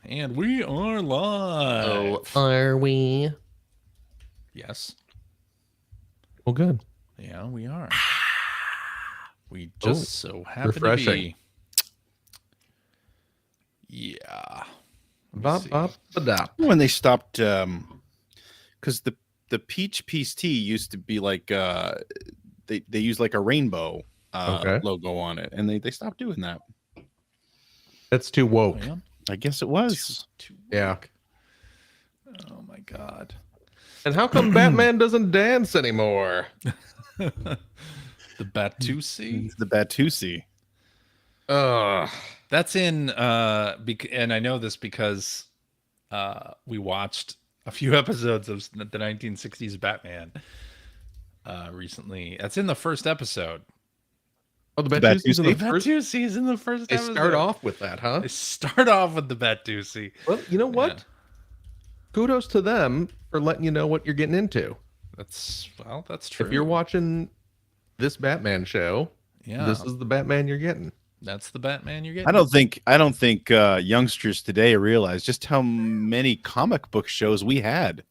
And we are live. Oh, are we? Yes. Well, good. Yeah, we are. We just so happen refreshing. to be. Yeah. When they stopped, because the peach piece tea used to be like they used like a rainbow logo on it, and they stopped doing that. That's too woke. Oh, yeah? I guess it was. Too Yeah. woke. Oh my god. And how come Batman doesn't dance anymore? The Batusi? The Batusi. That's in and I know this because we watched a few episodes of the 1960s Batman recently. That's in the first episode. Oh, the Batusi's in the first. Batusi's in the first They episode. start off with that, huh? They start off with the Batusi. Well, you know what? Yeah. Kudos to them for letting you know what you're getting into. That's true. If you're watching this Batman show, yeah, this is the Batman you're getting. That's the Batman you're getting. I don't think youngsters today realize just how many comic book shows we had.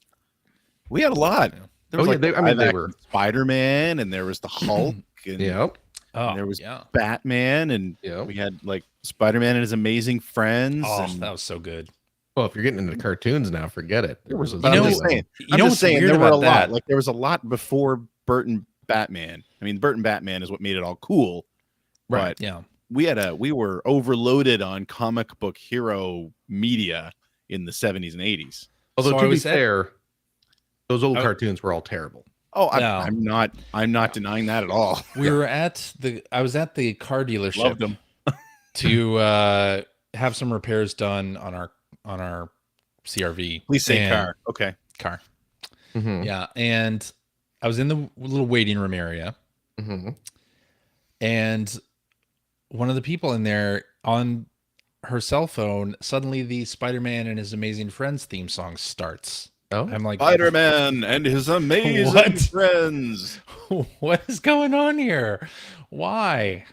We had a lot. Yeah. There was they were Spider-Man, and there was the Hulk, and and there was Batman, and we had like Spider-Man and his Amazing Friends. Oh, and that was so good. Well, if you're getting into cartoons now, forget it. There was I'm just saying there were a lot. Like there was a lot before Burton Batman. I mean, Burton Batman is what made it all cool. Right. But we were overloaded on comic book hero media in the 70s and 80s. Although to be fair, those old cartoons were all terrible. Oh, I'm not denying that at all. I was at the car dealership. Loved them. To have some repairs done on our CRV. Please say car. Okay. Car. Mm-hmm. Yeah, and I was in the little waiting room area. Mm-hmm. And one of the people in there, on her cell phone, suddenly the Spider-Man and His Amazing Friends theme song starts. Oh, I'm like, Spider-Man and His Amazing Friends. What is going on here? Why?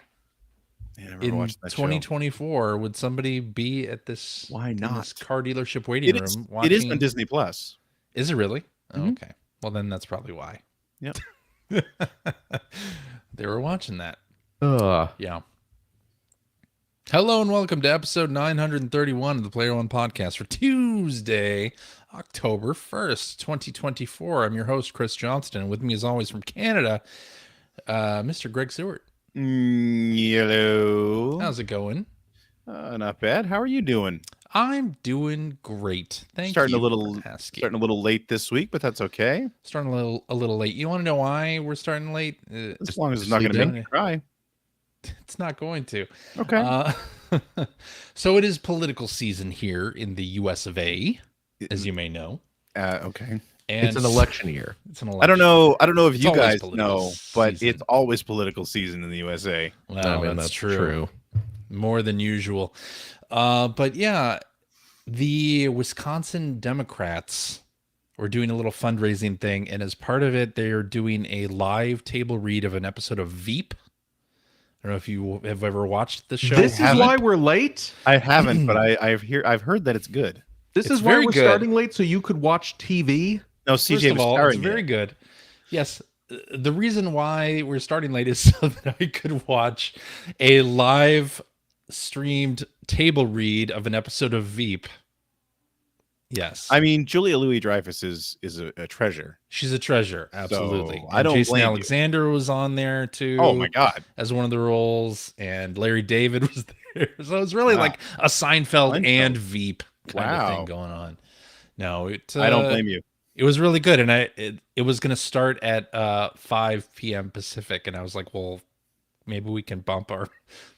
Man, in 2024, would somebody be at this? Why not? This car dealership waiting room? It is on Disney Plus. Is it really? Mm-hmm. Oh, okay. Well, then that's probably why. Yep. They were watching that. Yeah. Hello and welcome to episode 931 of the Player One Podcast for Tuesday, October 1st, 2024. I'm your host, Chris Johnston, and with me as always from Canada, Mr. Greg Stewart. Hello. How's it going? Not bad. How are you doing? I'm doing great. Thank you. Starting a little late this week, but that's okay. Starting a little late. You want to know why we're starting late? As long as it's not going to make me cry. It's not going to. Okay. So it is political season here in the US of A, as you may know. Okay. And it's an election year. I don't know if you guys know, but it's always political season in the USA. Well, that's true. More than usual. But yeah, the Wisconsin Democrats were doing a little fundraising thing, and as part of it, they're doing a live table read of an episode of Veep. I don't know if you have ever watched the show. This is why we're late. I haven't, but I've heard that it's good. This is why we're starting late, so you could watch TV. No, CJ was starring. It's very good. Yes, the reason why we're starting late is so that I could watch a live streamed table read of an episode of Veep. Yes, I mean Julia Louis-Dreyfus is a treasure. She's a treasure, absolutely. So, I don't Jason blame Alexander was on there too. Oh my god, as one of the roles, and Larry David was there. So it's really like a Seinfeld and Veep kind of thing going on. No, I don't blame you. It was really good, and it was going to start at 5 p.m. Pacific, and I was like, well, maybe we can bump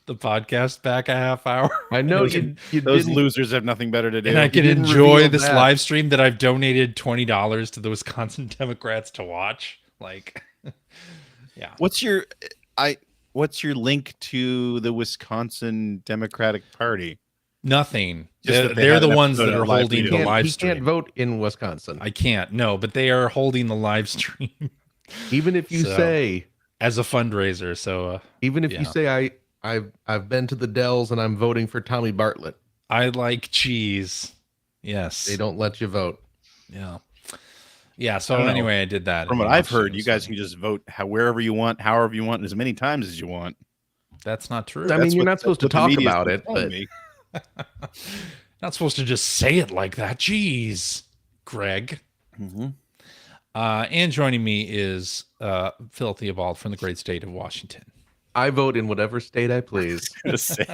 the podcast back a half hour. I know those losers have nothing better to do. And I can enjoy this live stream that I've donated $20 to the Wisconsin Democrats to watch. Like, yeah. What's your link to the Wisconsin Democratic Party? Nothing. They're the ones that are holding the live stream. You can't vote in Wisconsin. I can't. No, but they are holding the live stream. Even if you say as a fundraiser. So even if you say I've been to the Dells and I'm voting for Tommy Bartlett. I like cheese. Yes. They don't let you vote. Yeah. Yeah. So I don't know. anyway, I did that. From what and I've watched it. It heard, you was guys funny. can just vote wherever you want, however you want, and as many times as you want. That's not true. I mean, That's you're what- not supposed to that's what the talk media's about been it, telling but me. Not supposed to just say it like that. Jeez, Greg. Mhm. And joining me is Phil Theobald from the great state of Washington. I vote in whatever state I please. Gonna say.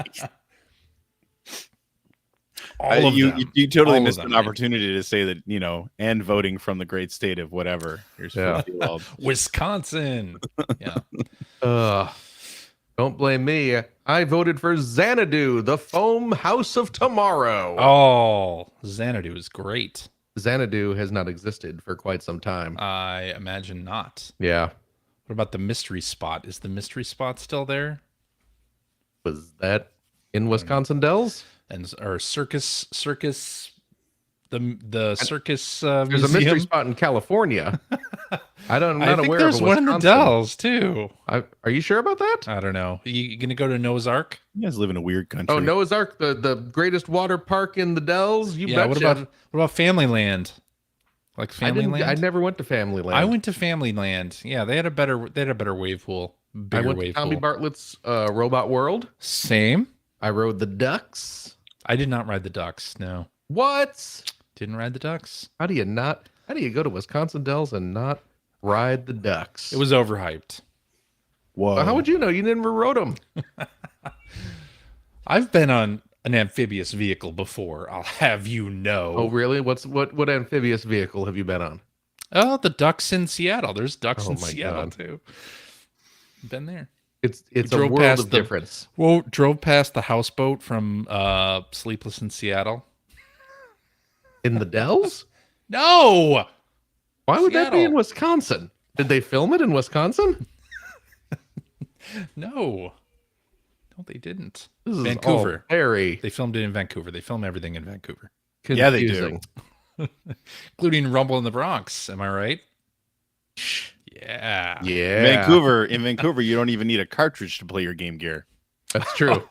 All of them. You totally All of missed them, an right? opportunity to say that, and voting from the great state of whatever. Here's Yeah. Wisconsin. Yeah. Don't blame me. I voted for Xanadu, the foam house of tomorrow. Oh, Xanadu is great. Xanadu has not existed for quite some time. I imagine not. Yeah. What about the mystery spot? Is the mystery spot still there? Was that in Wisconsin Dells? And or circus, the circus There's museum? a mystery spot in California. I'm not I think aware there's of a one in the Wisconsin. Dells too. Are you sure about that? I don't know. You gonna go to Noah's Ark? You guys live in a weird country. Oh, Noah's Ark, the greatest water park in the Dells. You Yeah. betcha. What about Familyland? Like Familyland? I never went to Familyland. I went to Familyland. Yeah, they had a better wave pool. I Bigger went to wave Tommy pool. Bartlett's Robot World. Same. I rode the ducks. I did not ride the ducks. No, What? didn't ride the ducks. How do you go to Wisconsin Dells and not ride the ducks? It was overhyped. Whoa. Well, how would you know? You never rode them. I've been on an amphibious vehicle before. I'll have you know. Oh, really? What amphibious vehicle have you been on? Oh, the ducks in Seattle. There's ducks Oh in my Seattle God. too. Been there. It's a drove world past of the- difference. Well, drove past the houseboat from Sleepless in Seattle. In the Dells? No. Why would that be in Seattle. Wisconsin? Did they film it in Wisconsin? No. No, they didn't. This is Vancouver. all very They filmed it in Vancouver. They film everything in Vancouver, Yeah, they do. confusing. including Rumble in the Bronx. Am I right? Yeah. Yeah, In Vancouver, you don't even need a cartridge to play your Game Gear. that's true.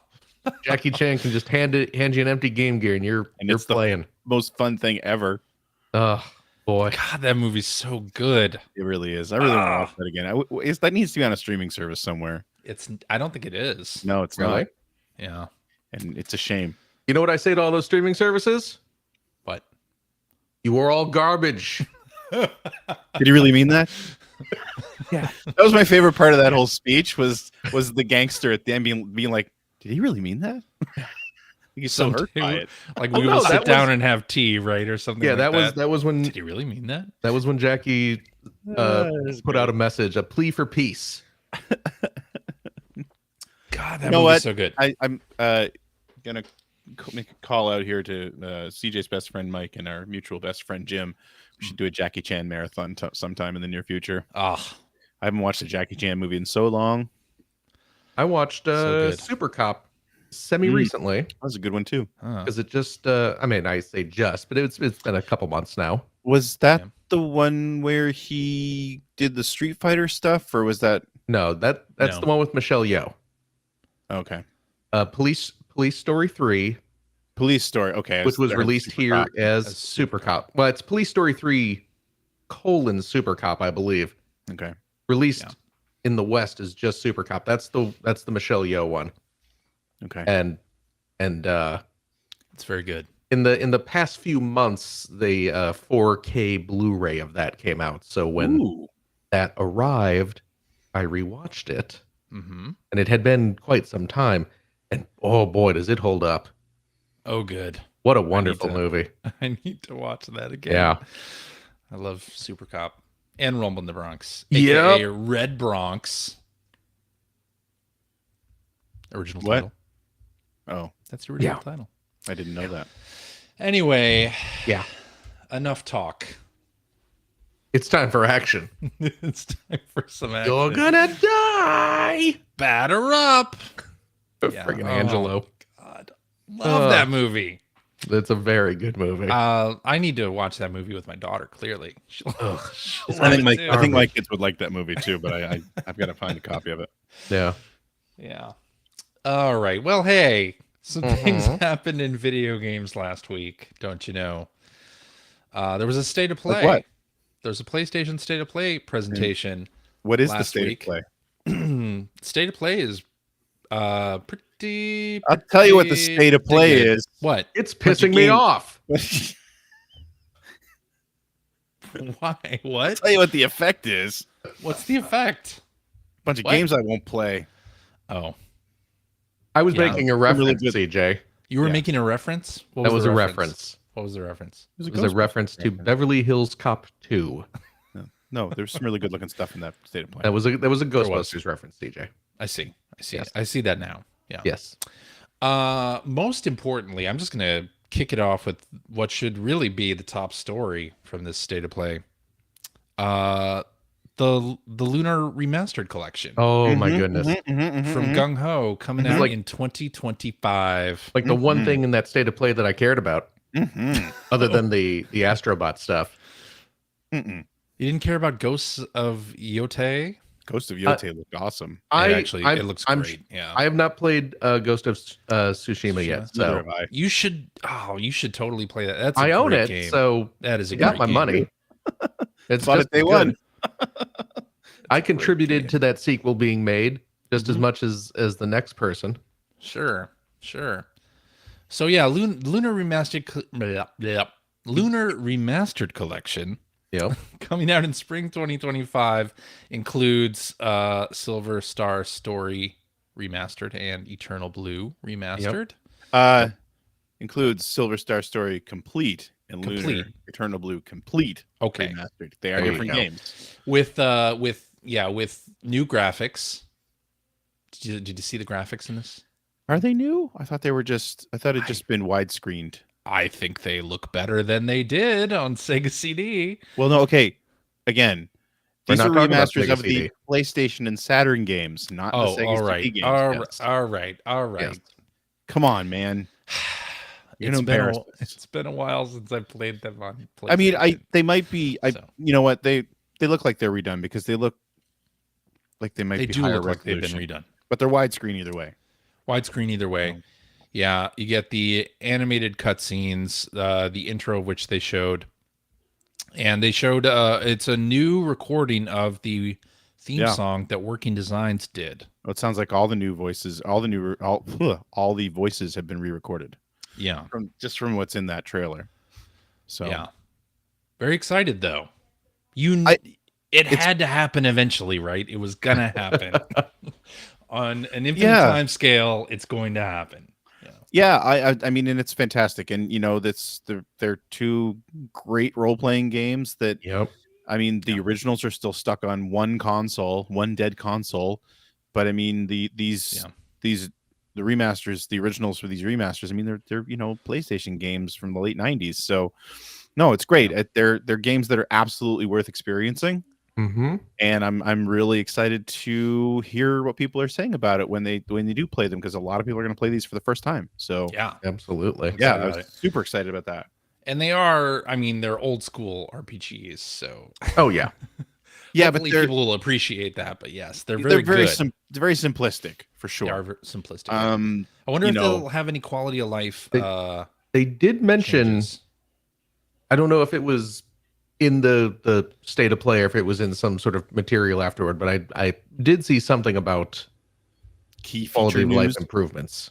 Jackie Chan can just hand you an empty Game Gear and you're it's the- playing. Most fun thing ever. Oh boy, God, that movie's so good. It really is. I really want to watch that again. That needs to be on a streaming service somewhere. I don't think it is. No, it's really? not. Yeah. And it's a shame. You know what I say to all those streaming services? But You are all garbage. Did he really mean that? Yeah. That was my favorite part of that whole speech was the gangster at the end being like, did he really mean that? He's so hurt by it. like Oh, we no, will sit that down was- and have tea, right? Or something. Yeah, like that was when Did he really mean that? Jackie put out a message, a plea for peace. God, that You know movie's what? so good. I'm gonna make a call out here to CJ's best friend Mike and our mutual best friend Jim. We should do a Jackie Chan marathon sometime in the near future. Ah, I haven't watched a Jackie Chan movie in so long. I watched So good. Super Cop semi-recently That was a good one too. because it just I mean, I say just, but it's been a couple months now. Was that Yeah. the one where he did the Street Fighter stuff, or was that No, that's No. the one with Michelle Yeoh. okay? Police Story 3, Police Story. Okay, which was released Super here Cop. as Super Cop. Well, it's Police Story 3 : Super Cop, I believe. Okay. Released Yeah. in the West is just Super Cop. That's the Michelle Yeoh one. Okay. And it's very good. in the past few months, the 4K Blu-ray of that came out. So when Ooh. that arrived, I rewatched it, Mm-hmm. and it had been quite some time. And oh boy, does it hold up! Oh, good. What a wonderful to- movie. I need to watch that again. Yeah. I love Super Cop and Rumble in the Bronx. Yep. AKA Red Bronx. Original What? title. Oh, That's the original Yeah. title. I didn't know that. Anyway, Yeah. enough talk. It's time for action. It's time for some action. You're gonna die. Batter up. Yeah. Friggin' Oh, Angelo. God. Love that movie. It's a very good movie. I need to watch that movie with my daughter, clearly. she'll I love think it my too. I think my kids would like that movie too, but I've got to find a copy of it. Yeah. Yeah. All right. Well, hey, Some things happened in video games last week, don't you know? There was a State of Play. Like what? There's a PlayStation State of Play presentation. What is the last State week. of Play? State of Play is pretty. I'll tell you what the State of Play good. is. What? It's pissing me off. Why? I'll What? tell you what the effect is. What's the effect? Bunch of What? games I won't play. Oh, I was Yeah. making a reference, CJ. you were Yeah. making a reference? What That was the a reference. What was the reference? It was a reference to Beverly Hills Cop 2. No, there's some really good looking stuff in that State of Play. That was a Ghostbusters reference, CJ. I see. Yes. I see that now. Yeah. Yes. Most importantly, I'm just gonna kick it off with what should really be the top story from this State of Play. The Lunar Remastered Collection Oh my goodness. from Gung Ho coming out in 2025. Like the one thing in that State of Play that I cared about, other than the Astro Bot stuff. You didn't care about Ghosts of Yote? Ghost of Yote looked awesome. It looks great. Yeah. I have not played Ghost of Tsushima yet, Neither so have I. You should totally play that. That's a I own great it. game. So that is a I got great my game. money. It's Bought just it day good. one. I contributed to that sequel being made just Mm-hmm. as much as the next person. Sure. So yeah, Lunar Remastered Collection Yep. coming out in spring 2025 includes Silver Star Story Remastered and Eternal Blue Remastered. Includes Silver Star Story Complete and Lunar Complete. Eternal Blue Complete. Okay. Remastered. They are There you different go. games. With new graphics. Did you see the graphics in this? Are they new? I thought it'd just been widescreened. I think they look better than they did on Sega CD. Well, no, okay. Again, We're these are not talking about remasters Sega of the CD. PlayStation and Saturn games, not the Oh, Sega all CD right. games. All right. Yes. Come on, man. You're gonna embarrass us. It's been a while since I played them on PlayStation. I mean, they might be. So. You know what? They look like they're redone because they look like they might They be do higher look like they've been resolution, redone. but they're widescreen either way. Widescreen either way. Yeah, you get the animated cutscenes, the intro of which they showed. And they showed it's a new recording of the theme song that Working Designs did. Well, it sounds like all the new voices, all the voices have been re-recorded. Yeah. From what's in that trailer. So yeah. Very excited though. It had to happen eventually, right? It was gonna happen. On an infinite time scale, it's going to happen. Yeah, I mean, and it's fantastic, and they're two great role playing games that. Yep. I mean, the originals are still stuck on one dead console, but I mean the remasters, the originals for these remasters. I mean, they're PlayStation games from the late '90s. So, no, it's great. They're games that are absolutely worth experiencing. Mm-hmm. And I'm really excited to hear what people are saying about it when they do play them, because a lot of people are going to play these for the first time. So yeah, absolutely. Yeah, I was super excited about that. And they're old school RPGs, so yeah, but people will appreciate that. But yes, they're very good. They're very simplistic for sure. They are simplistic. I I wonder if they'll have any quality of life. They did mention. Changes. I don't know if it was in the State of Play or if it was in some sort of material afterward, but I did see something about key quality feature of life news. improvements.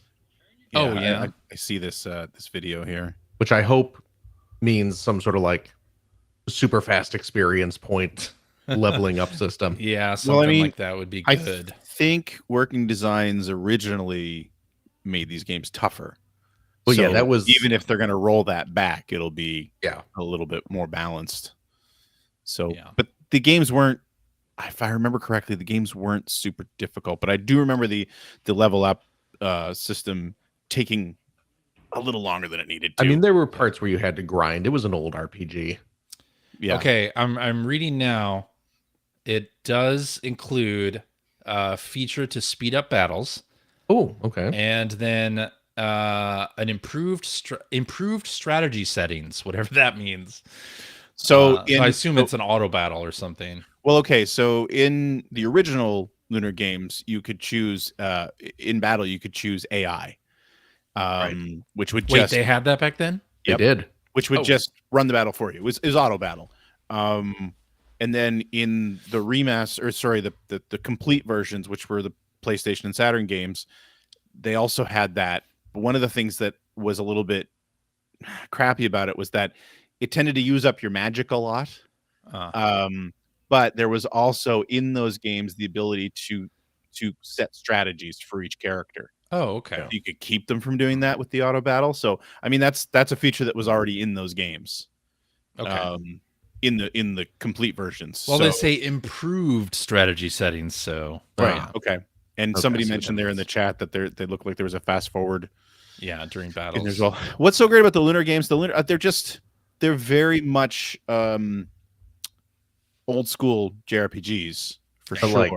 I see this video here, which I hope means some sort of like super fast experience point leveling up system. Yeah, something like that would be good. I think Working Designs originally made these games tougher. Well, So that was even if they're going to roll that back, it'll be a little bit more balanced. So, but the games weren't, if I remember correctly, the games weren't super difficult. But I do remember the level up system taking a little longer than it needed to. I mean, there were parts where you had to grind. It was an old RPG. Yeah. Okay, I'm reading now. It does include a feature to speed up battles. Oh, okay. And then an improved strategy settings, whatever that means. So I assume it's an auto battle or something. Well, okay. So in the original Lunar games, you could choose in battle, you could choose AI. which would Wait, just they had that back then? They did. which would Oh. just run the battle for you. It was auto battle. And then in the remaster, or sorry, the complete versions, which were the PlayStation and Saturn games, they also had that. But one of the things that was a little bit crappy about it was that it tended to use up your magic a lot. But there was also in those games the ability to set strategies for each character. Oh, okay. You could keep them from doing that with the auto battle. So I mean that's a feature that was already in those games. Okay. In the complete versions. Well, so, they say improved strategy settings, so right. Okay. And Okay, somebody so mentioned that there in the means- chat that they look like there was a fast forward yeah, during in battles. there as well. What's so great about the Lunar games? The Lunar they're very much old school JRPGs for But, sure. like,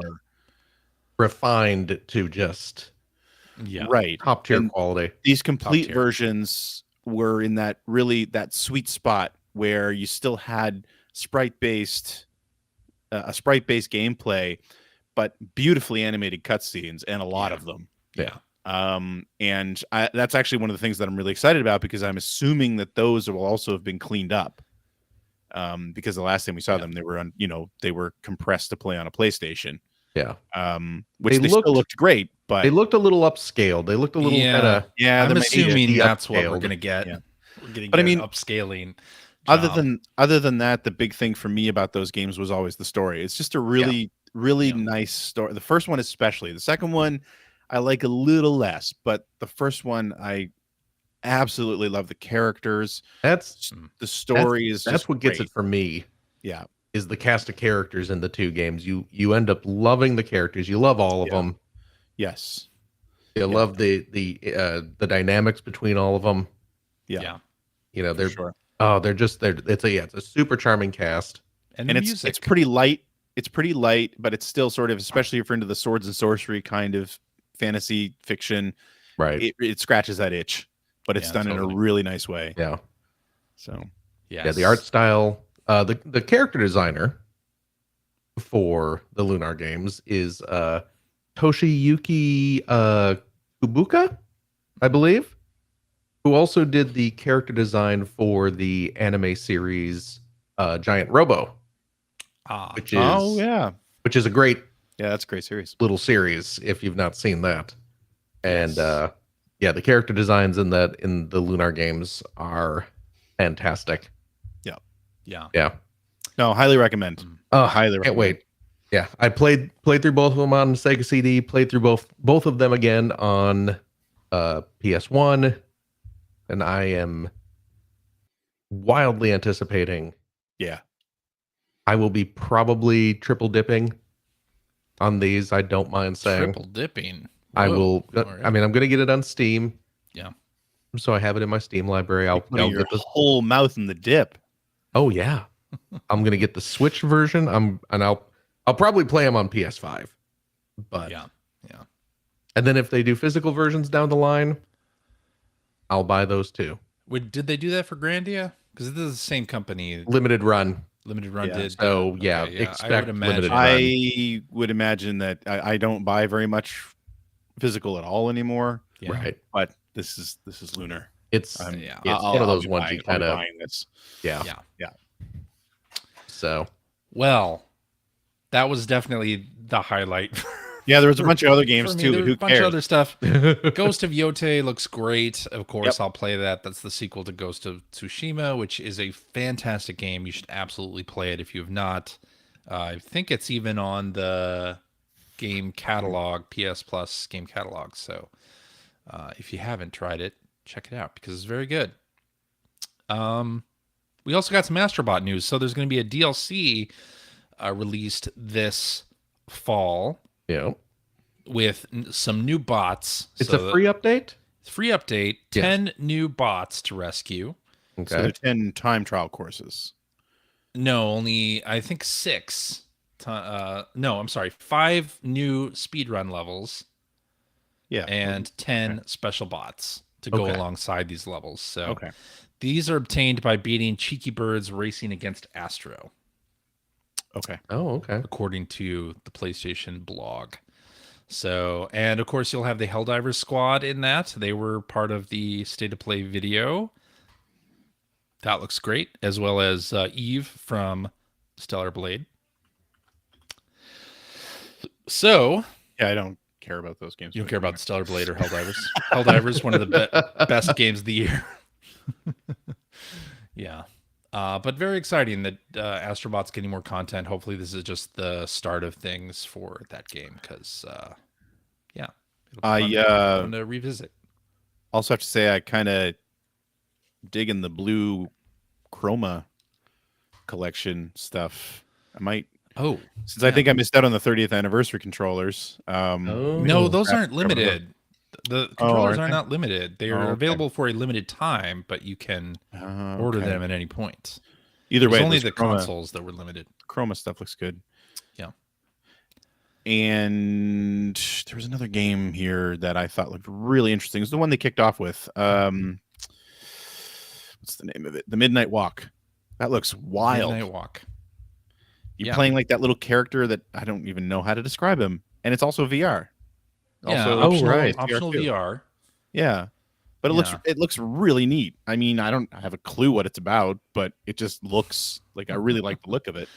refined to just Yeah. Right. top tier And quality. these complete tier. versions were in that sweet spot where you still had sprite based gameplay, but beautifully animated cutscenes and a lot of them. Yeah. And that's actually one of the things that I'm really excited about because I'm assuming that those will also have been cleaned up. Because the last time we saw them, they were they were compressed to play on a PlayStation. Yeah. Which they still looked great, but they looked a little upscaled. They looked a little kind of I'm there might be assuming HD that's what we're upscaled. gonna get. Yeah. We're getting But I an mean, upscaling. other job. than that, the big thing for me about those games was always the story. It's just a really nice story. The first one especially. The second one I like a little less, but the first one I absolutely love the characters. That's The story is that's just what gets great. it for me. Yeah. Is the cast of characters in the two games. You end up loving the characters. You love all of them. Yes. You love the dynamics between all of them. Yeah. You know, they're sure. it's a super charming cast. And And the it's music. pretty light. It's pretty light, but it's still sort of, especially if you're into the swords and sorcery kind of fantasy fiction, Right. it scratches that itch, but it's done in a really nice way. Yeah. So Yes. Yeah, the art style, the character designer for the Lunar games is Toshiyuki Kubuka, I believe, who also did the character design for the anime series Giant Robo, which is a great that's a great series. little series if you've not seen that. And the character designs in the Lunar games are fantastic. Yeah. No, highly recommend. Highly recommend. Can't wait. Yeah, I played through both of them on Sega CD. Played through both of them again on PS1, and I am wildly anticipating. Yeah, I will be probably triple dipping on these. I don't mind saying Triple dipping. I will. All right. I mean, I'm going to get it on Steam. Yeah. So I have it in my Steam library. I'll your get the whole mouth in the dip. Oh yeah, I'm gonna get the Switch version. I'll probably play them on PS5, but Yeah. And then if they do physical versions down the line, I'll buy those too. Did they do that for Grandia? Because this is the same company. Limited run. Limited Run did. So yeah, Okay, expect limited run. I would imagine that I don't buy very much physical at all anymore. Yeah. Right. But this is Lunar. It's Yeah. it's one of those ones you kind of this. yeah. So Well, that was definitely the highlight. Yeah, there was a bunch of other games For me, too. there But was who a bunch of cares? other stuff. Ghost of Yote looks great. Of course, I'll play that. That's the sequel to Ghost of Tsushima, which is a fantastic game. You should absolutely play it if you have not. I think it's even on the game catalog, PS Plus game catalog. So if you haven't tried it, check it out because it's very good. We also got some Astro Bot news. So there's going to be a DLC released this fall. yeah. With some new bots. It's So a free update. free update. Yes. 10 new bots to rescue. Okay. So the 10 time trial courses. No, only I think 6. No, I'm sorry, 5 new speedrun levels. Yeah. And 10 special bots to go Okay. alongside these levels. So Okay. these are obtained by beating Cheeky Birds racing against Astro, Okay. Oh, okay. according to the PlayStation blog. So, and of course, you'll have the Helldivers squad in that. They were part of the State of Play video. That looks great, as well as Eve from Stellar Blade. So, yeah, I don't care about those games. You don't care about Stellar Blade or Helldivers. Helldivers, one of the best games of the year. Yeah. But very exciting that Astro Bot's getting more content. Hopefully this is just the start of things for that game because, yeah. It'll be fun to revisit. Also have to say I kind of dig in the blue chroma collection stuff. I might... since I think I missed out on the 30th anniversary controllers. No, those aren't limited. The controllers are not limited. They are available for a limited time, but you can order them at any point. Either way, only the consoles that were limited. Chroma stuff looks good. Yeah. And there was another game here that I thought looked really interesting. It's the one they kicked off with. What's the name of it? The Midnight Walk. That looks wild. Midnight Walk. You're playing like that little character that I don't even know how to describe him. And it's also VR. Yeah, also optional VR. Yeah. But it looks really neat. I mean, I have a clue what it's about, but it just looks like I really like the look of it.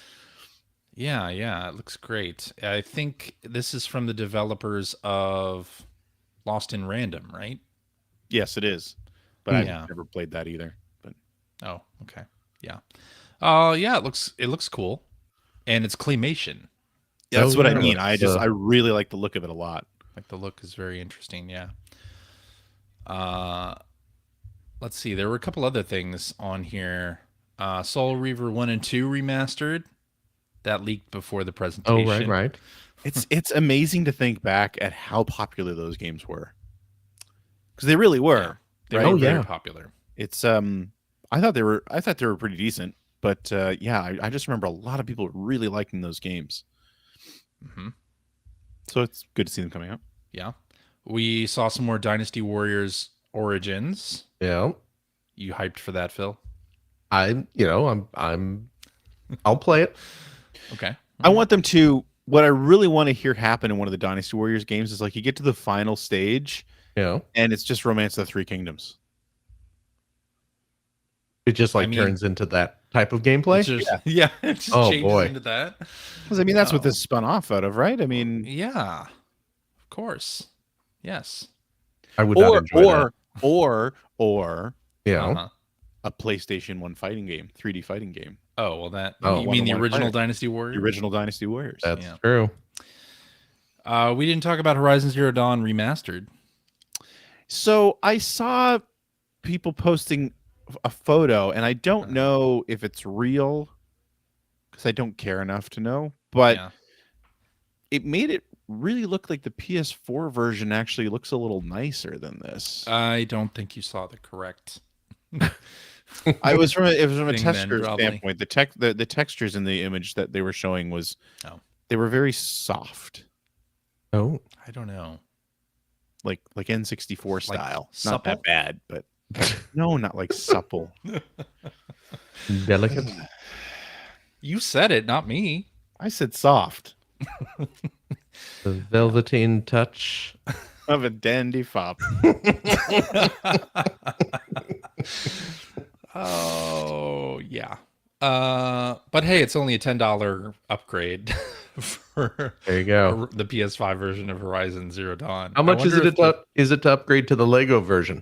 Yeah, it looks great. I think this is from the developers of Lost in Random, right? Yes, it is. But I've never played that either. But okay. Yeah. Yeah, it looks cool. And it's claymation. Yeah, that's what I mean. I really like the look of it a lot. Like the look is very interesting, yeah. Let's see. There were a couple other things on here. Soul Reaver 1 and 2 remastered. That leaked before the presentation. Oh, right. It's amazing to think back at how popular those games were. Because they really were. Yeah. They were very popular. It's I thought they were pretty decent. But I just remember a lot of people really liking those games. Mm-hmm. So it's good to see them coming out. Yeah. We saw some more Dynasty Warriors Origins. Yeah. You hyped for that, Phil? I'll play it. Okay. I want them to... What I really want to hear happen in one of the Dynasty Warriors games is like you get to the final stage and it's just Romance of the Three Kingdoms. It just turns into that type of gameplay. It just changes into that. Because I mean, that's what this spun off out of, right? I mean, yeah, of course, yes. I would not enjoy that. Or a PlayStation 1 fighting game, 3D fighting game. Oh well, you mean the original Dynasty Warriors? The original Dynasty Warriors. That's true. We didn't talk about Horizon Zero Dawn remastered. So I saw people posting a photo, and I don't know if it's real because I don't care enough to know, but it made it really look like the PS4 version actually looks a little nicer than this. I don't think you saw the correct. It was from a tester standpoint. The textures in the image that they were showing was they were very soft. Oh, I don't know. Like N64 style. Like not that bad, but no, not like supple. Delicate. You said it, not me. I said soft. The velveteen touch of a dandy fop. Oh yeah. But hey, it's only a $10 upgrade for there you go. The PS5 version of Horizon Zero Dawn. How much is it to upgrade to the Lego version?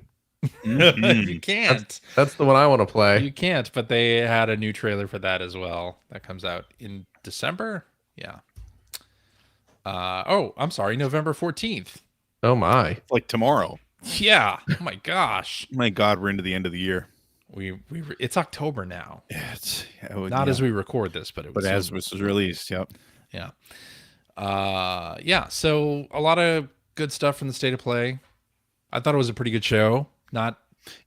You can't. That's the one I want to play. You can't, but they had a new trailer for that as well. That comes out in December. Yeah. I'm sorry, November 14th. Oh my. Like tomorrow. Yeah. Oh my gosh. My God, we're into the end of the year. It's October now. Yeah, not as we record this, but as this was released. Yep. Yeah. So a lot of good stuff from the State of Play. I thought it was a pretty good show. Not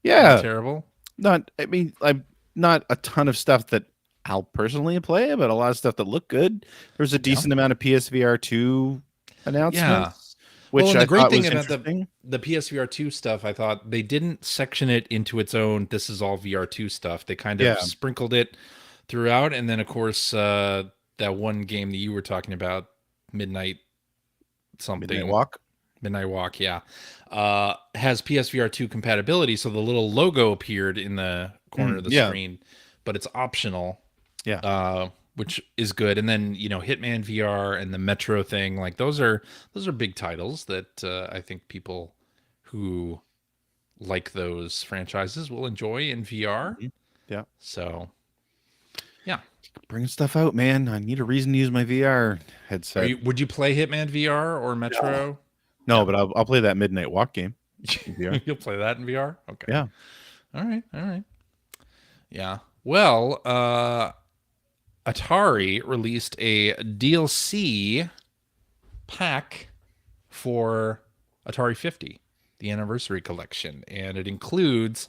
terrible. Not a ton of stuff that I'll personally play, but a lot of stuff that looked good. There's a decent amount of PSVR 2 announcements. Yeah. Which the great thing about the PSVR 2 stuff, I thought they didn't section it into its own, this is all VR 2 stuff. They kind of sprinkled it throughout. And then, of course, that one game that you were talking about, Midnight something. Midnight Walk, yeah. Has PSVR 2 compatibility, so the little logo appeared in the corner of the screen, but it's optional. Yeah. Which is good. And then, Hitman VR and the Metro thing, like those are big titles that I think people who like those franchises will enjoy in VR. Mm-hmm. Yeah. So, yeah. Bring stuff out, man. I need a reason to use my VR headset. Would you play Hitman VR or Metro? No, but I'll play that Midnight Walk game. You'll play that in VR? Okay. Yeah. All right. Yeah. Well, Atari released a DLC pack for Atari 50, the anniversary collection, and it includes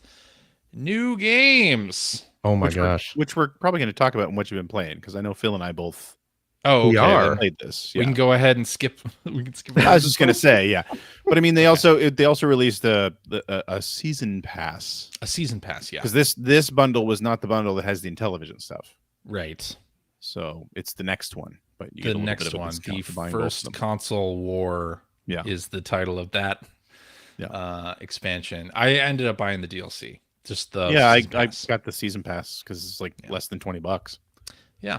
new games. Oh my gosh. Which we're probably going to talk about in what you've been playing, because I know Phil and I both played this. We can go ahead and skip. We can skip. I was just going to say, yeah. But I mean, they also released a season pass. A season pass, yeah. Because this bundle was not the bundle that has the Intellivision stuff. Right. So it's the next one. But you the next one, the first console war, is the title of that expansion. I ended up buying the DLC. Just the I got the season pass because it's like less than $20. Yeah.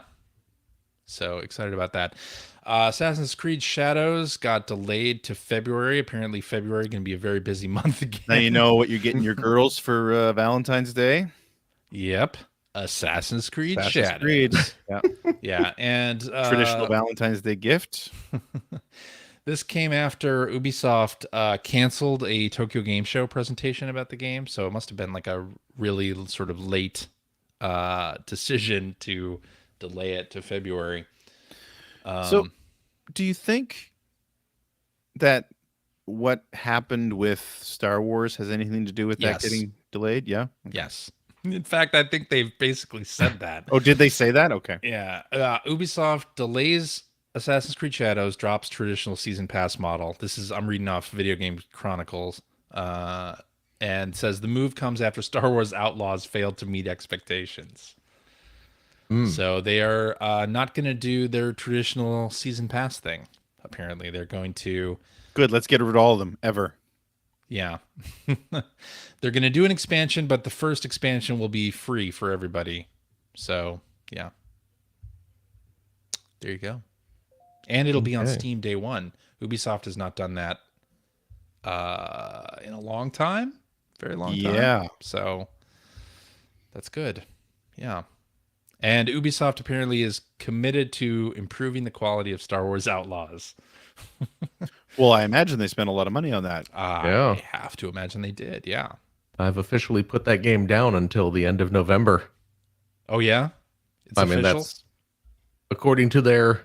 So excited about that. Assassin's Creed Shadows got delayed to February. Apparently February going to be a very busy month again. Now you know what you're getting your girls for Valentine's Day. Yep. Assassin's Creed Shadows. Yeah. Yeah. And traditional Valentine's Day gift. This came after Ubisoft canceled a Tokyo Game Show presentation about the game. So it must have been like a really sort of late decision to delay it to February. So do you think that what happened with Star Wars has anything to do with that getting delayed? Yeah. Yes. In fact, I think they've basically said that. Oh, did they say that? Okay. Yeah. Ubisoft delays Assassin's Creed Shadows, drops traditional season pass model. I'm reading off Video Game Chronicles, and says the move comes after Star Wars Outlaws failed to meet expectations. So they are not going to do their traditional season pass thing. Apparently, they're going to. Good. Let's get rid of all of them ever. Yeah. They're going to do an expansion, but the first expansion will be free for everybody. So, yeah. There you go. And it'll be on Steam day one. Ubisoft has not done that in a long time. Very long time. Yeah. So, that's good. Yeah. And Ubisoft apparently is committed to improving the quality of Star Wars Outlaws. Well, I imagine they spent a lot of money on that. I have to imagine they did, yeah. I've officially put that game down until the end of November. Oh, yeah? It's official? That's according to their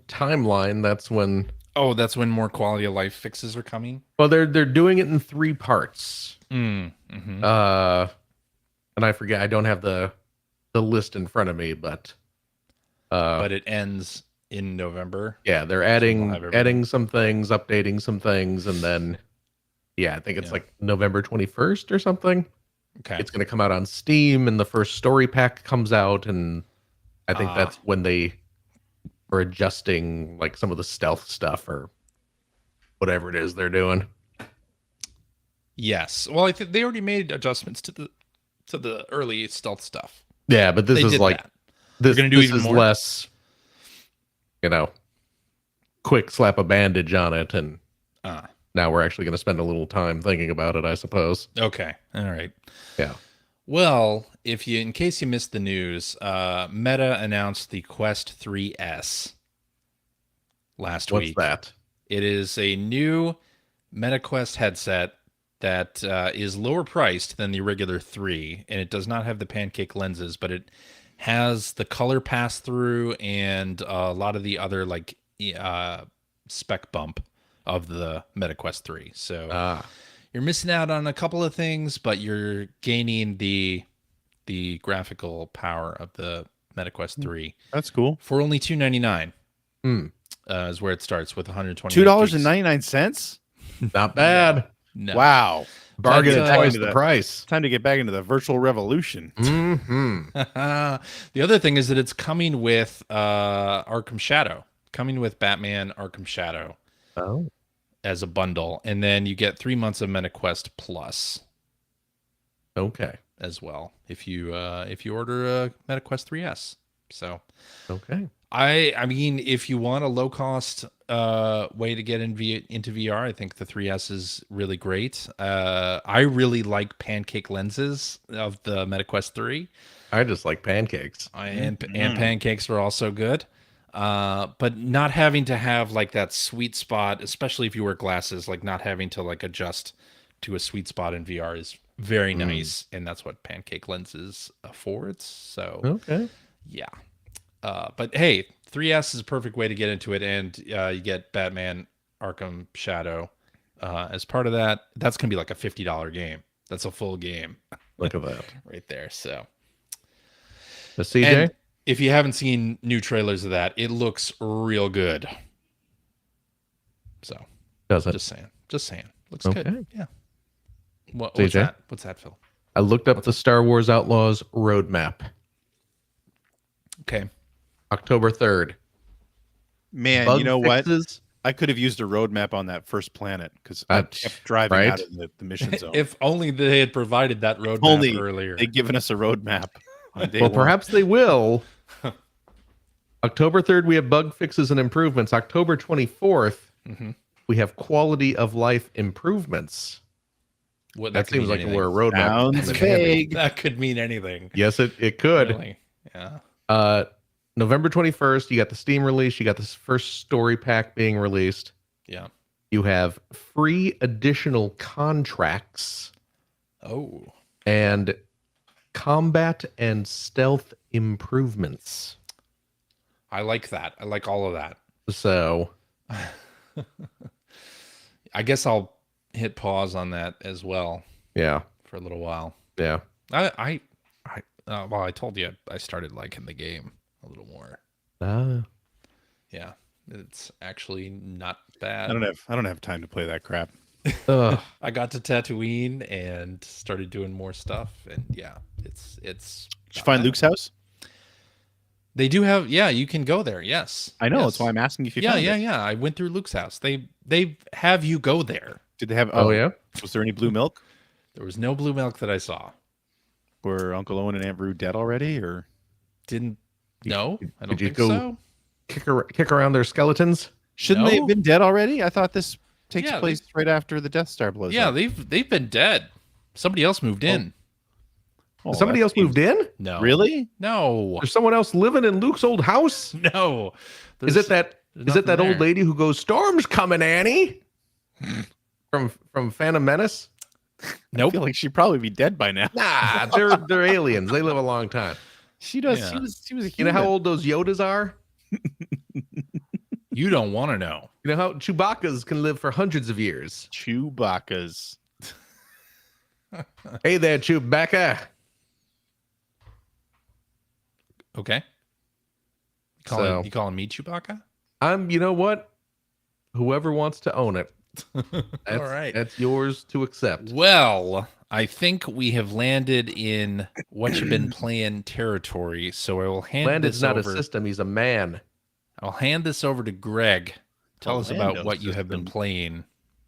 timeline, that's when... Oh, that's when more quality of life fixes are coming? Well, they're doing it in 3 parts. Mm-hmm. And I forget, I don't have the list in front of me, but it ends in November. Yeah, they're adding some things, updating some things, and then I think it's like November 21st or something. Okay. It's going to come out on Steam, and the first story pack comes out, and I think that's when they are adjusting like some of the stealth stuff or whatever it is they're doing. Yes. Well, I think they already made adjustments to the early stealth stuff. Yeah, but this is like this is more. Less, quick slap a bandage on it, and now we're actually going to spend a little time thinking about it, I suppose. Okay, all right. Yeah. Well, in case you missed the news, Meta announced the Quest 3S last week. What's that? It is a new Meta Quest headset that is lower priced than the regular 3, and it does not have the pancake lenses, but it has the color pass through and a lot of the other spec bump of the Meta Quest 3. So you're missing out on a couple of things, but you're gaining the graphical power of the Meta Quest 3. That's cool. For only $299 is where it starts with 120. $2.99. Not bad. No. Wow. Bargain at twice the price. Time to get back into the virtual revolution. Mm-hmm. The other thing is that it's coming with Arkham Shadow, coming with Batman Arkham Shadow. as a bundle, and then you get 3 months of MetaQuest Plus. Okay. As well, if you order a MetaQuest 3S. So okay. I mean, if you want a low cost way to get into VR, I think the 3S is really great. I really like pancake lenses of the MetaQuest 3. I just like pancakes. And pancakes are also good. But not having to have like that sweet spot, especially if you wear glasses, like not having to like adjust to a sweet spot in VR is very nice, and that's what pancake lenses affords. So okay, yeah. But hey, 3S is a perfect way to get into it, and you get Batman Arkham Shadow as part of that. That's gonna be like a $50 game. That's a full game. Look at that right there. So the CJ. And if you haven't seen new trailers of that, it looks real good. So does it? Just saying. Looks good. Yeah. What's that? What's that, Phil? I looked up the Star Wars Outlaws roadmap. Okay. October 3rd. Man, Bug you know fixes? what? I could have used a roadmap on that first planet because I kept driving out of the mission zone. If only they had provided that roadmap earlier. They'd given us a roadmap on day one. Perhaps they will. October 3rd, we have bug fixes and improvements. October 24th, we have quality of life improvements. That seems like we're a roadmap. Sounds vague. That could mean anything. Yes, it could. Really? Yeah. November 21st, you got the Steam release. You got this first story pack being released. Yeah. You have free additional contracts. Oh. And combat and stealth improvements. I like that. I like all of that. So I guess I'll hit pause on that as well. Yeah. For a little while. Yeah. I told you I started liking the game a little more. Yeah. It's actually not bad. I don't have time to play that crap. I got to Tatooine and started doing more stuff, and yeah, it's. Did you find Luke's house? They do have, you can go there. Yes, I know. Yes. That's why I'm asking if you. found it. I went through Luke's house. They have you go there. Did they have? Oh yeah. Was there any blue milk? There was no blue milk that I saw. Were Uncle Owen and Aunt Rue dead already, or didn't? No, I don't you think go so. Kick around their skeletons? Shouldn't they have been dead already? I thought this takes place they- right after the Death Star blows up. they've been dead. Somebody else moved in. Oh, Somebody else moved in? No, Really? no, There's someone else living in Luke's old house? no. Is it that nothing old there. lady who goes, "Storm's coming, Annie"? from Phantom Menace? I Nope. feel like she'd probably be dead by now. Nah, they're aliens. They live a long time. She does. Yeah. She was a human. You know how old those Yodas are? You don't want to know. You know how Chewbacca's can live for hundreds of years. Chewbacca's. Hey there, Chewbacca. Okay. You calling me Chewbacca? You know what? Whoever wants to own it. All right. That's yours to accept. Well, I think we have landed in what you've been playing territory. So I will hand Landon's this not over. a system, he's a man. I'll hand this over to Greg. Tell us about Orlando what you have been system. playing,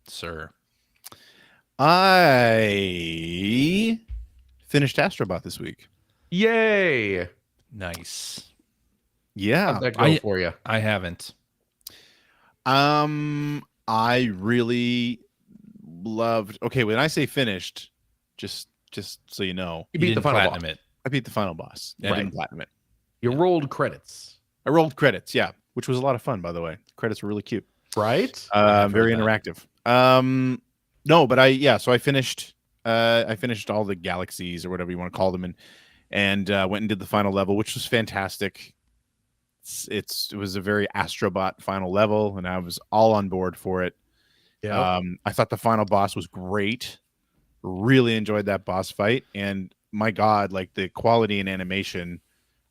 sir. I finished Astro Bot this week. Yay! Nice. Yeah. How'd that go for you? I haven't. I really loved. Okay, when I say finished, just so you know, You beat the didn't final platinum boss. it. I beat the final boss. I Right. didn't platinum it. You rolled credits, I rolled credits, yeah, which was a lot of fun, by the way. Credits were really cute. right? Very heard that. interactive. No, but so I finished all the galaxies or whatever you want to call them, and went and did the final level, which was fantastic. It was a very Astro Bot final level, and I was all on board for it. Yeah. I thought the final boss was great. Really enjoyed that boss fight, and my God, like the quality and animation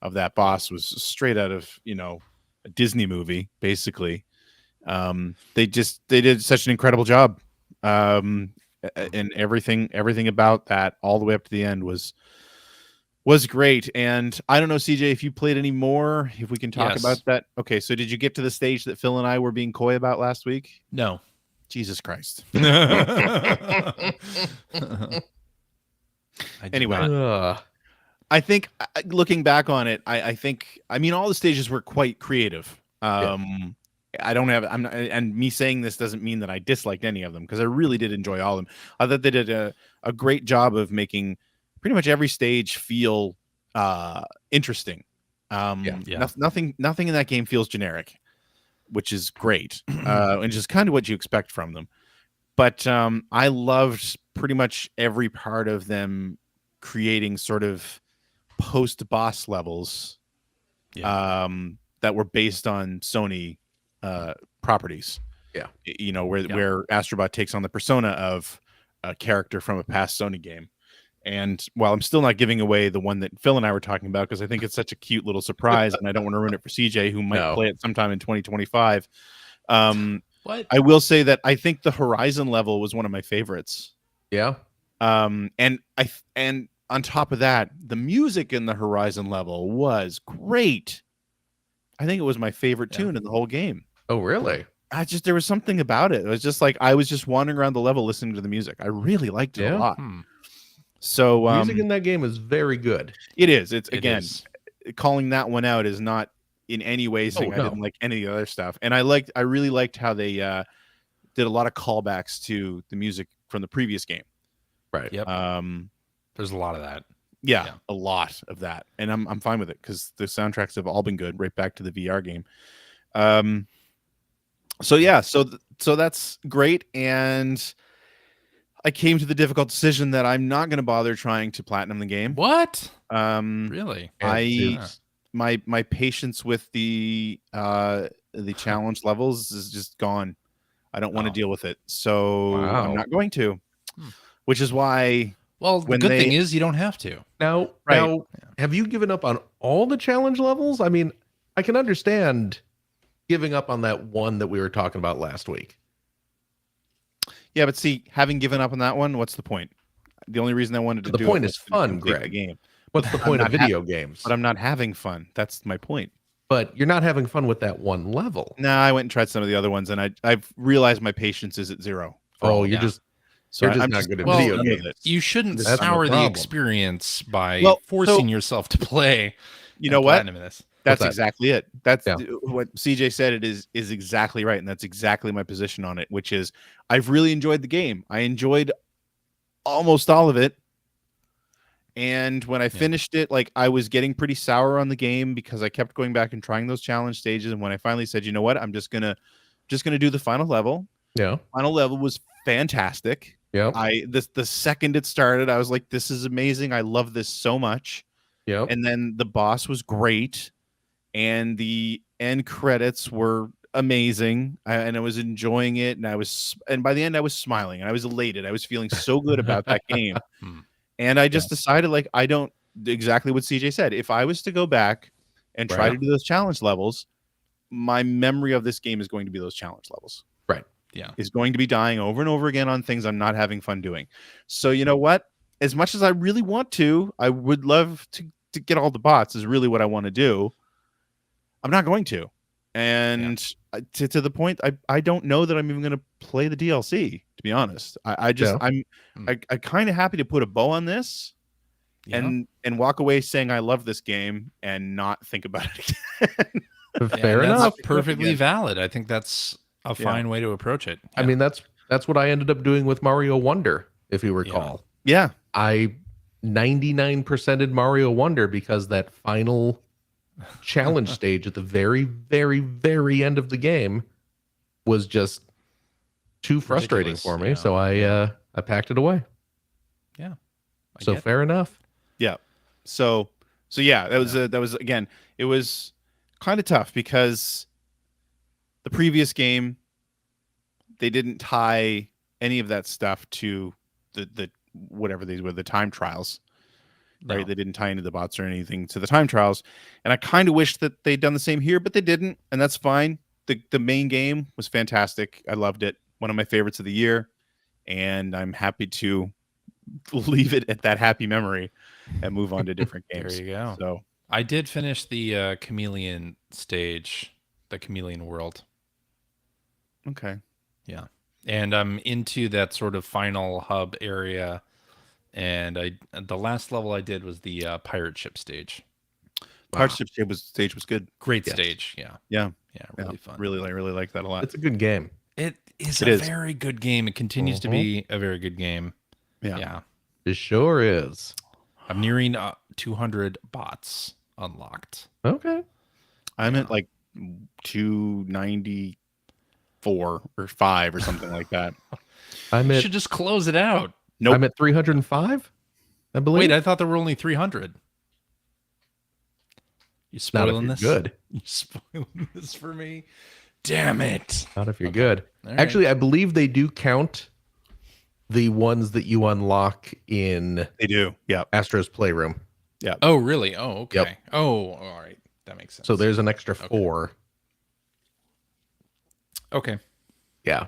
of that boss was straight out of a Disney movie, basically. They did such an incredible job, and everything about that all the way up to the end was Was great. And I don't know, CJ, if you played any more, if we can talk about that. Okay, so did you get to the stage that Phil and I were being coy about last week? No. Jesus Christ. Anyway, I think looking back on it, I think, I mean, all the stages were quite creative. I don't have, I'm not, and me saying this doesn't mean that I disliked any of them, because I really did enjoy all of them. I thought they did a great job of making pretty much every stage feel interesting. Nothing in that game feels generic, which is great, and just kind of what you expect from them. But I loved pretty much every part of them creating sort of post-boss levels that were based on Sony properties. Where Astro Bot takes on the persona of a character from a past Sony game. And while I'm still not giving away the one that Phil and I were talking about, because I think it's such a cute little surprise, and I don't want to ruin it for CJ, who might play it sometime in 2025. I will say that I think the Horizon level was one of my favorites. Yeah. And on top of that, the music in the Horizon level was great. I think it was my favorite tune in the whole game. Oh, really? There was something about it. It was just like I was just wandering around the level listening to the music. I really liked it a lot. So music in that game is very good. It is. Calling that one out is not in any way saying I didn't like any of the other stuff. And I really liked how they did a lot of callbacks to the music from the previous game. Right. Yep. There's a lot of that. Yeah, a lot of that. And I'm fine with it, because the soundtracks have all been good, right back to the VR game. So that's great. And I came to the difficult decision that I'm not going to bother trying to platinum the game. What? Really? My patience with the challenge levels is just gone. I don't want to deal with it, so I'm not going to. Which is why. Well, the good thing is you don't have to. Now, have you given up on all the challenge levels? I mean, I can understand giving up on that one that we were talking about last week. Yeah, but see, having given up on that one, what's the point? The only reason I wanted to do it was is fun, Greg. Game. What's the point of video games? But I'm not having fun. That's my point. But you're not having fun with that one level. No, I went and tried some of the other ones, and I've realized my patience is at 0. Oh, you're just not good at video games. You shouldn't sour the experience by forcing yourself to play. You know what? That's exactly it. That's what CJ said. It is exactly right, and that's exactly my position on it. Which is, I've really enjoyed the game. I enjoyed almost all of it, and when I finished it, like, I was getting pretty sour on the game because I kept going back and trying those challenge stages. And when I finally said, you know what, I'm just gonna do the final level. Yeah, final level was fantastic. Yeah, the second it started, I was like, this is amazing. I love this so much. Yeah, and then the boss was great. And the end credits were amazing, and I was enjoying it. And by the end, I was smiling and I was elated. I was feeling so good about that game. And I just decided, like, I don't, exactly what CJ said. If I was to go back and try to do those challenge levels, my memory of this game is going to be those challenge levels. Right. Yeah. Is going to be dying over and over again on things I'm not having fun doing. So you know what? As much as I really want to, I would love to get all the bots, is really what I want to do. I'm not going to. And to the point, I don't know that I'm even going to play the DLC, to be honest. I'm kind of happy to put a bow on this and walk away saying I love this game and not think about it again. Fair enough. That's perfectly valid. I think that's a fine way to approach it. I mean, that's what I ended up doing with Mario Wonder, if you recall. Yeah. I 99%ed Mario Wonder because that final challenge stage at the very, very, very end of the game was just too frustrating for me. So I packed it away. Yeah. So fair enough. Yeah. So yeah, that was again, it was kind of tough because the previous game, they didn't tie any of that stuff to the whatever these were, the time trials. Right, no. They didn't tie into the bots or anything to the time trials, and I kind of wish that they'd done the same here, but they didn't, and that's fine. The main game was fantastic. I loved it. One of my favorites of the year, and I'm happy to leave it at that happy memory. and move on to different games. There you go. So I did finish the chameleon stage, the chameleon world. okay. Yeah. And I'm into that sort of final hub area. And the last level I did was the pirate ship stage. Pirate ship stage was good. Great stage. Yeah. Yeah. Yeah. Really fun. Really like that a lot. It's a good game. It is a very good game. It continues to be a very good game. Yeah. It sure is. I'm nearing 200 bots unlocked. Okay. I'm at like 294 or 5 or something like that. You should just close it out. Nope. I'm at 305, I believe. Wait, I thought there were only 300. You spoiling this? Good. You spoiling this for me? Damn it. Not if you're good. All Actually, I believe they do count the ones that you unlock in They do. Yeah. Astro's Playroom. Yeah. Oh, really? Oh, okay. Yep. Oh, all right. That makes sense. So there's an extra 4. Okay. Yeah.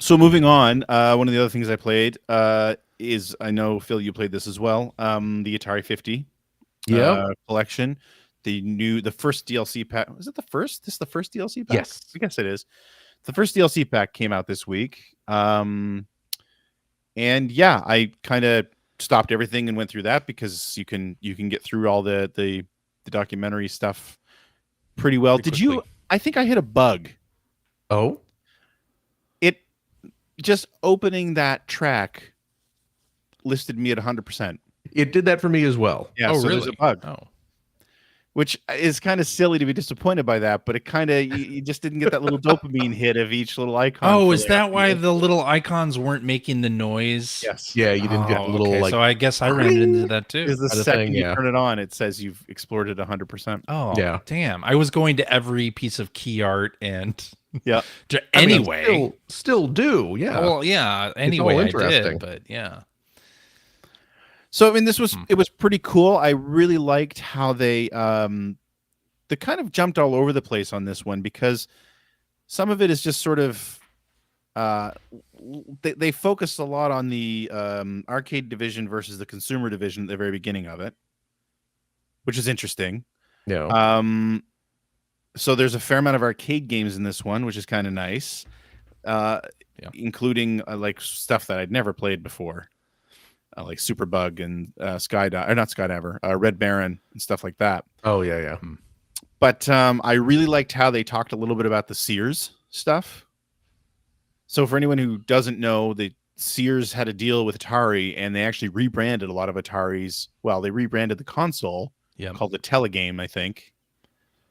So moving on, one of the other things I played is, I know Phil, you played this as well. The Atari 50 collection. The first DLC pack. Was it the first? This is the first DLC pack? Yes. I guess it is. The first DLC pack came out this week. And yeah, I kind of stopped everything and went through that because you can get through all the documentary stuff pretty well. I think I hit a bug. Oh? It just opening that track listed me at 100%. It did that for me as well. Yeah, so really? there's a bug. Oh. Which is kind of silly to be disappointed by that, but it kind of you just didn't get that little dopamine hit of each little icon. Oh, is that why the little icons weren't making the noise? Yes. Yeah, you didn't get a little like. So I guess I ran into that too. Is the second you turn it on, it says you've explored it 100%. Oh, yeah. Damn. I was going to every piece of key art and yeah. Anyway, I mean, still do. Yeah. Well, yeah. Anyway, I interesting. did, but yeah. So I mean, it was pretty cool. I really liked how they kind of jumped all over the place on this one because some of it is just sort of they focused a lot on the arcade division versus the consumer division at the very beginning of it, which is interesting. Yeah. So there's a fair amount of arcade games in this one, which is kind of nice, including like stuff that I'd never played before. Like Superbug and Red Baron and stuff like that. Oh yeah. But I really liked how they talked a little bit about the Sears stuff. So for anyone who doesn't know, the Sears had a deal with Atari, and they actually rebranded a lot of Ataris. Well, they rebranded the console called the Telegame, I think.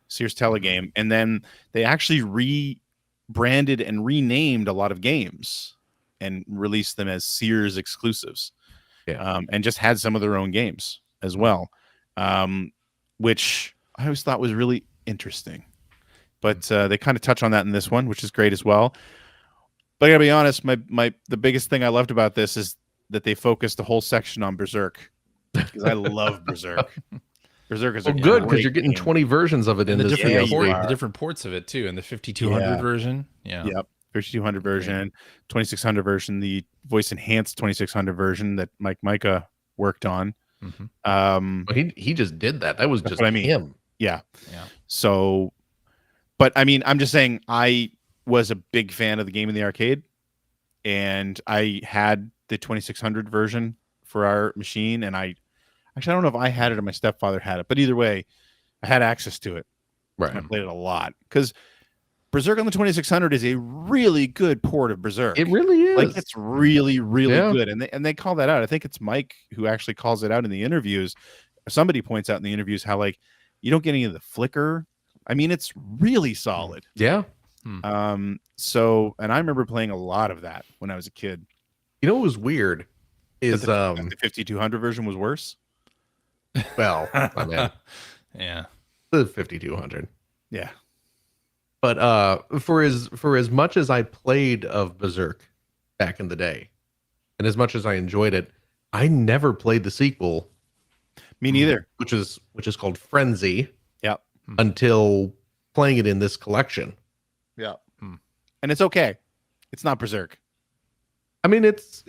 Sears Telegame, and then they actually rebranded and renamed a lot of games and released them as Sears exclusives. And just had some of their own games as well, which I always thought was really interesting. But they kind of touch on that in this one, which is great as well. But I gotta be honest, the biggest thing I loved about this is that they focused a whole section on Berserk, because I love Berserk. Berserk is good because you're getting 20 versions of it in this the different ports of it too, in the 5200 version. Yeah. Yep. 3200 version, 2600 version, the voice enhanced 2600 version that Mike Micah worked on. He just did that. That was just him. Yeah. So, but I mean, I'm just saying, I was a big fan of the game in the arcade, and I had the 2600 version for our machine, and I don't know if I had it or my stepfather had it, but either way, I had access to it. Right. I played it a lot because Berserk on the 2600 is a really good port of Berserk. It really is. Like, it's really, really good. And they call that out. I think it's Mike who actually calls it out in the interviews. Somebody points out in the interviews how, like, you don't get any of the flicker. I mean, it's really solid. Yeah. So, and I remember playing a lot of that when I was a kid. You know what was weird is the 5200 version was worse. Well, I mean, yeah, the 5200. Yeah. But for as much as I played of Berserk back in the day, and as much as I enjoyed it, I never played the sequel. Me neither. Which is called Frenzy. Yep. Until playing it in this collection. Yeah. And it's okay. It's not Berserk. I mean, it's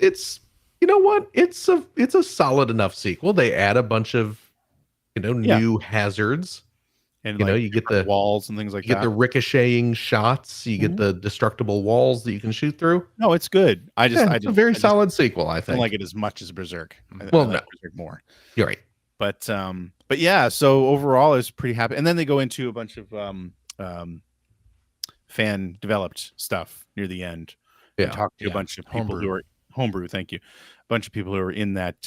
You know what? It's a solid enough sequel. They add a bunch of new hazards. And you get the walls and things like you that. get the ricocheting shots. You get the destructible walls that you can shoot through. No, it's good. It's a very solid sequel. I don't think. like it as much as Berserk. I like Berserk more. You're right. But yeah. So overall, I was pretty happy. And then they go into a bunch of fan developed stuff near the end. Yeah. And talk to a bunch of people who are homebrew. Thank you. A bunch of people who are in that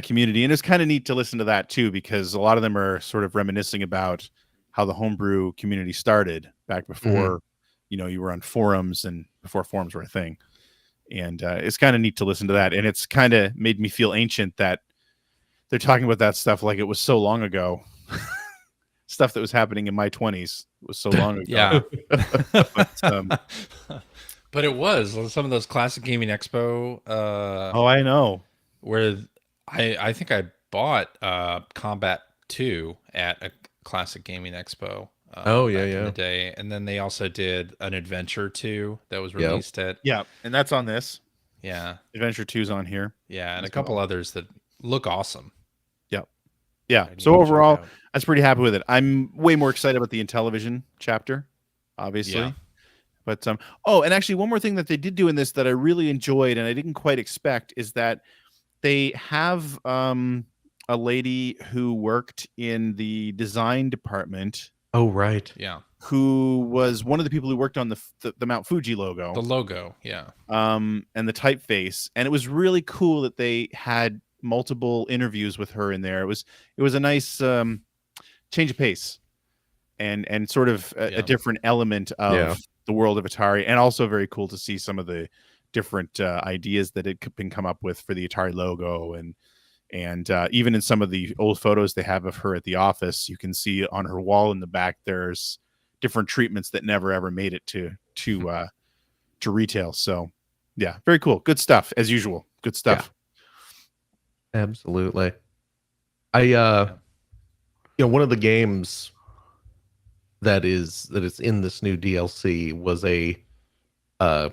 community, and it's kind of neat to listen to that too, because a lot of them are sort of reminiscing about how the homebrew community started back before you were on forums and before forums were a thing. And it's kind of neat to listen to that, and it's kind of made me feel ancient that they're talking about that stuff like it was so long ago. Stuff that was happening in my 20s was so long ago. Yeah. But it was some of those classic gaming expo I know, where I think I bought Combat 2 at a classic gaming expo in the day, and then they also did an Adventure 2 that was released at and that's on this. Adventure 2's on here, and a couple others that look awesome. So overall, I was pretty happy with it. I'm way more excited about the Intellivision chapter, obviously. But and actually one more thing that they did do in this that I really enjoyed and I didn't quite expect is that they have a lady who worked in the design department. Oh, right. Yeah. Who was one of the people who worked on the Mount Fuji logo. The logo, yeah. And the typeface. And it was really cool that they had multiple interviews with her in there. It was a nice change of pace and sort of a different element of the world of Atari, and also very cool to see some of the different ideas that had been come up with for the Atari logo, and even in some of the old photos they have of her at the office, you can see on her wall in the back there's different treatments that never ever made it to retail. So yeah, very cool, good stuff as usual, good stuff. Absolutely. One of the games that is in this new DLC was a kind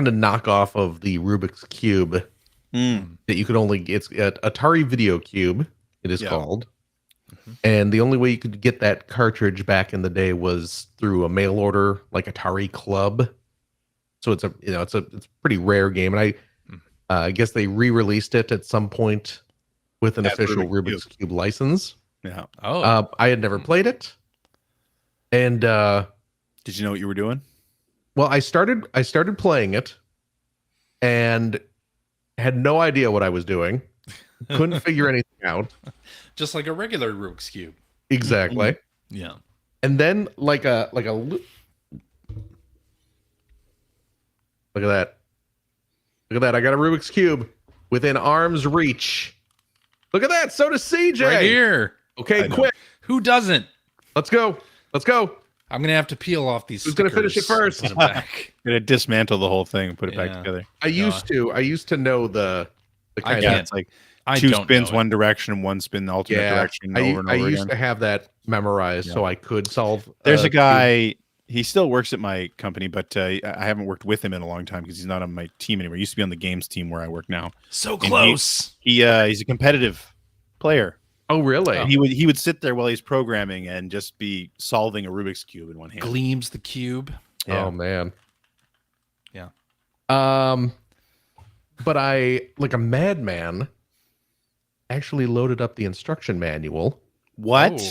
of knockoff of the Rubik's Cube that you could only get. It's Atari Video Cube, it is called. And the only way you could get that cartridge back in the day was through a mail order, like Atari Club. So it's a pretty rare game, and I guess they re-released it at some point with an official Rubik's Cube license. Yeah. I had never played it, and did you know what you were doing? Well, I started playing it, and had no idea what I was doing. Couldn't figure anything out. Just like a regular Rubik's Cube. Exactly. Yeah. And then look at that. Look at that. I got a Rubik's Cube within arm's reach. Look at that. So does CJ. Right here. Okay, quick. Who doesn't? Let's go. I'm going to have to peel off these Who's going to finish it first? Put them back. I'm going to dismantle the whole thing and put it back together. I used to know the kind of... It's like two spins one direction and one spin the alternate direction over and over again. I used to have that memorized so I could solve... There's a guy... He still works at my company, but I haven't worked with him in a long time because he's not on my team anymore. He used to be on the games team where I work now. So close. He's a competitive player. Oh, really? He would sit there while he's programming and just be solving a Rubik's Cube in one hand. Gleams the cube. Yeah. Oh, man. Yeah. But I, like a madman, actually loaded up the instruction manual. What?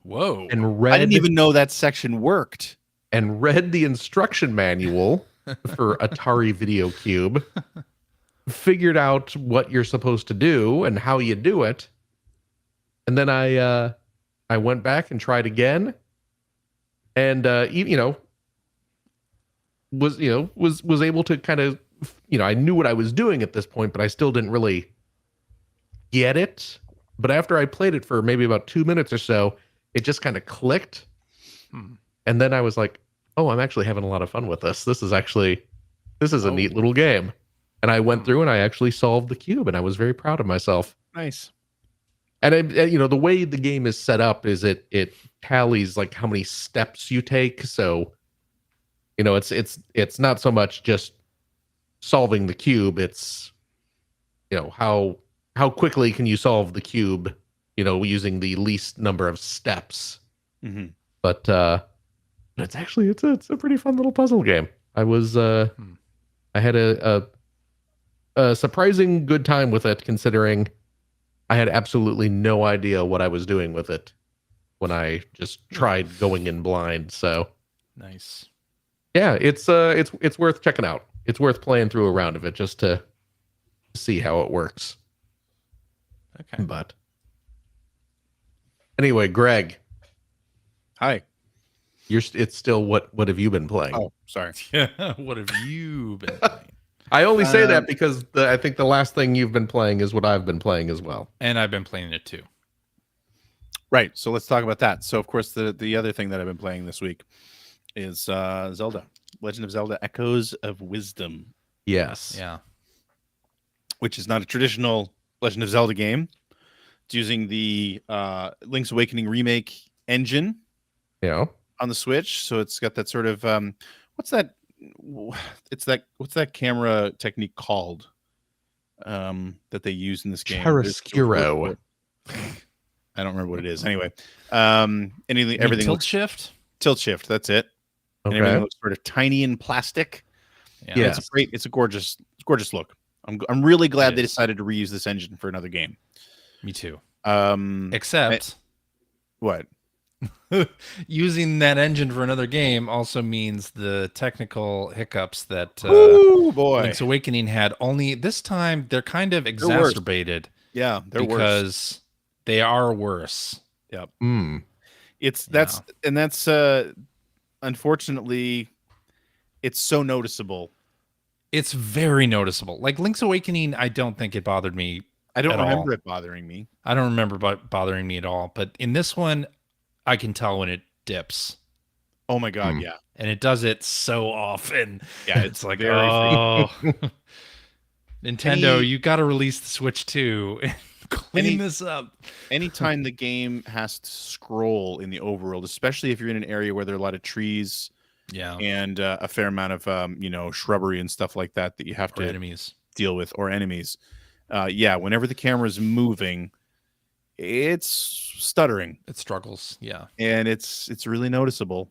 Whoa. And read... I didn't even know that section worked. And read the instruction manual for Atari Video Cube, figured out what you're supposed to do and how you do it, and then I went back and tried again, and was able to kind of, I knew what I was doing at this point, but I still didn't really get it. But after I played it for maybe about 2 minutes or so, it just kind of clicked. And then I was like, oh, I'm actually having a lot of fun with this. This is a neat little game. And I went through and I actually solved the cube, and I was very proud of myself. Nice. And the way the game is set up is it tallies like how many steps you take. So, it's not so much just solving the cube. It's, how quickly can you solve the cube, using the least number of steps. Mm-hmm. But it's actually it's a pretty fun little puzzle game. I had a surprising good time with it, considering I had absolutely no idea what I was doing with it when I just tried going in blind. So nice. Yeah, it's worth checking out. It's worth playing through a round of it just to see how it works. Okay. But anyway, Greg, hi. It's still what have you been playing? Oh, sorry. What have you been playing? I only say that because I think the last thing you've been playing is what I've been playing as well. And I've been playing it too. Right. So let's talk about that. So, of course, the other thing that I've been playing this week is Zelda. Legend of Zelda Echoes of Wisdom. Yes. Yeah. Which is not a traditional Legend of Zelda game. It's using the Link's Awakening remake engine. Yeah. On the Switch. So it's got that sort of what's that camera technique called that they use in this game? Chiaroscuro. I don't remember what it is. Anyway, everything tilt shift. Tilt shift. That's it. Okay. And everything looks sort of tiny and plastic. Yeah. Yes. It's a gorgeous look. I'm really glad they decided to reuse this engine for another game. Me too. Except what? Using that engine for another game also means the technical hiccups that Link's Awakening had. Only this time they're kind of exacerbated. Yeah, they're because worse. They are worse. Yep. That's unfortunately, it's so noticeable. It's very noticeable. Like Link's Awakening, I don't think it bothered me. I don't remember it bothering me. I don't remember bothering me at all. But in this one, I can tell when it dips. Oh my god, yeah. And it does it so often. Yeah, it's like, oh. Nintendo, you got to release the Switch 2 and clean this up. Anytime the game has to scroll in the overworld, especially if you're in an area where there are a lot of trees, and a fair amount of shrubbery and stuff like that you have to deal with, or enemies. Whenever the camera is moving, it's stuttering. It struggles, and it's really noticeable,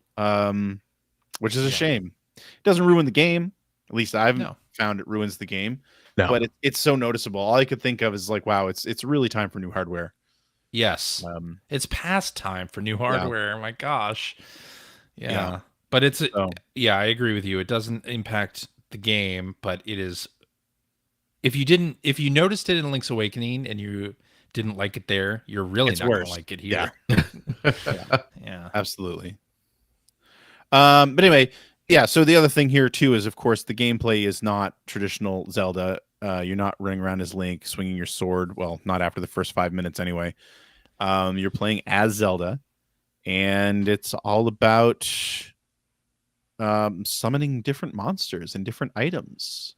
which is a shame. It doesn't ruin the game. At least I've found it ruins the game. No. But it's so noticeable. All I could think of is like, wow, it's really time for new hardware. Yes, it's past time for new hardware. My gosh, but it's I agree with you. It doesn't impact the game, but it is. If you noticed it in Link's Awakening and you didn't like it there, you're really not going to like it here. Yeah, absolutely. But anyway, so the other thing here too is, of course, the gameplay is not traditional Zelda. You're not running around as Link swinging your sword. Well, not after the first 5 minutes anyway. You're playing as Zelda, and it's all about summoning different monsters and different items.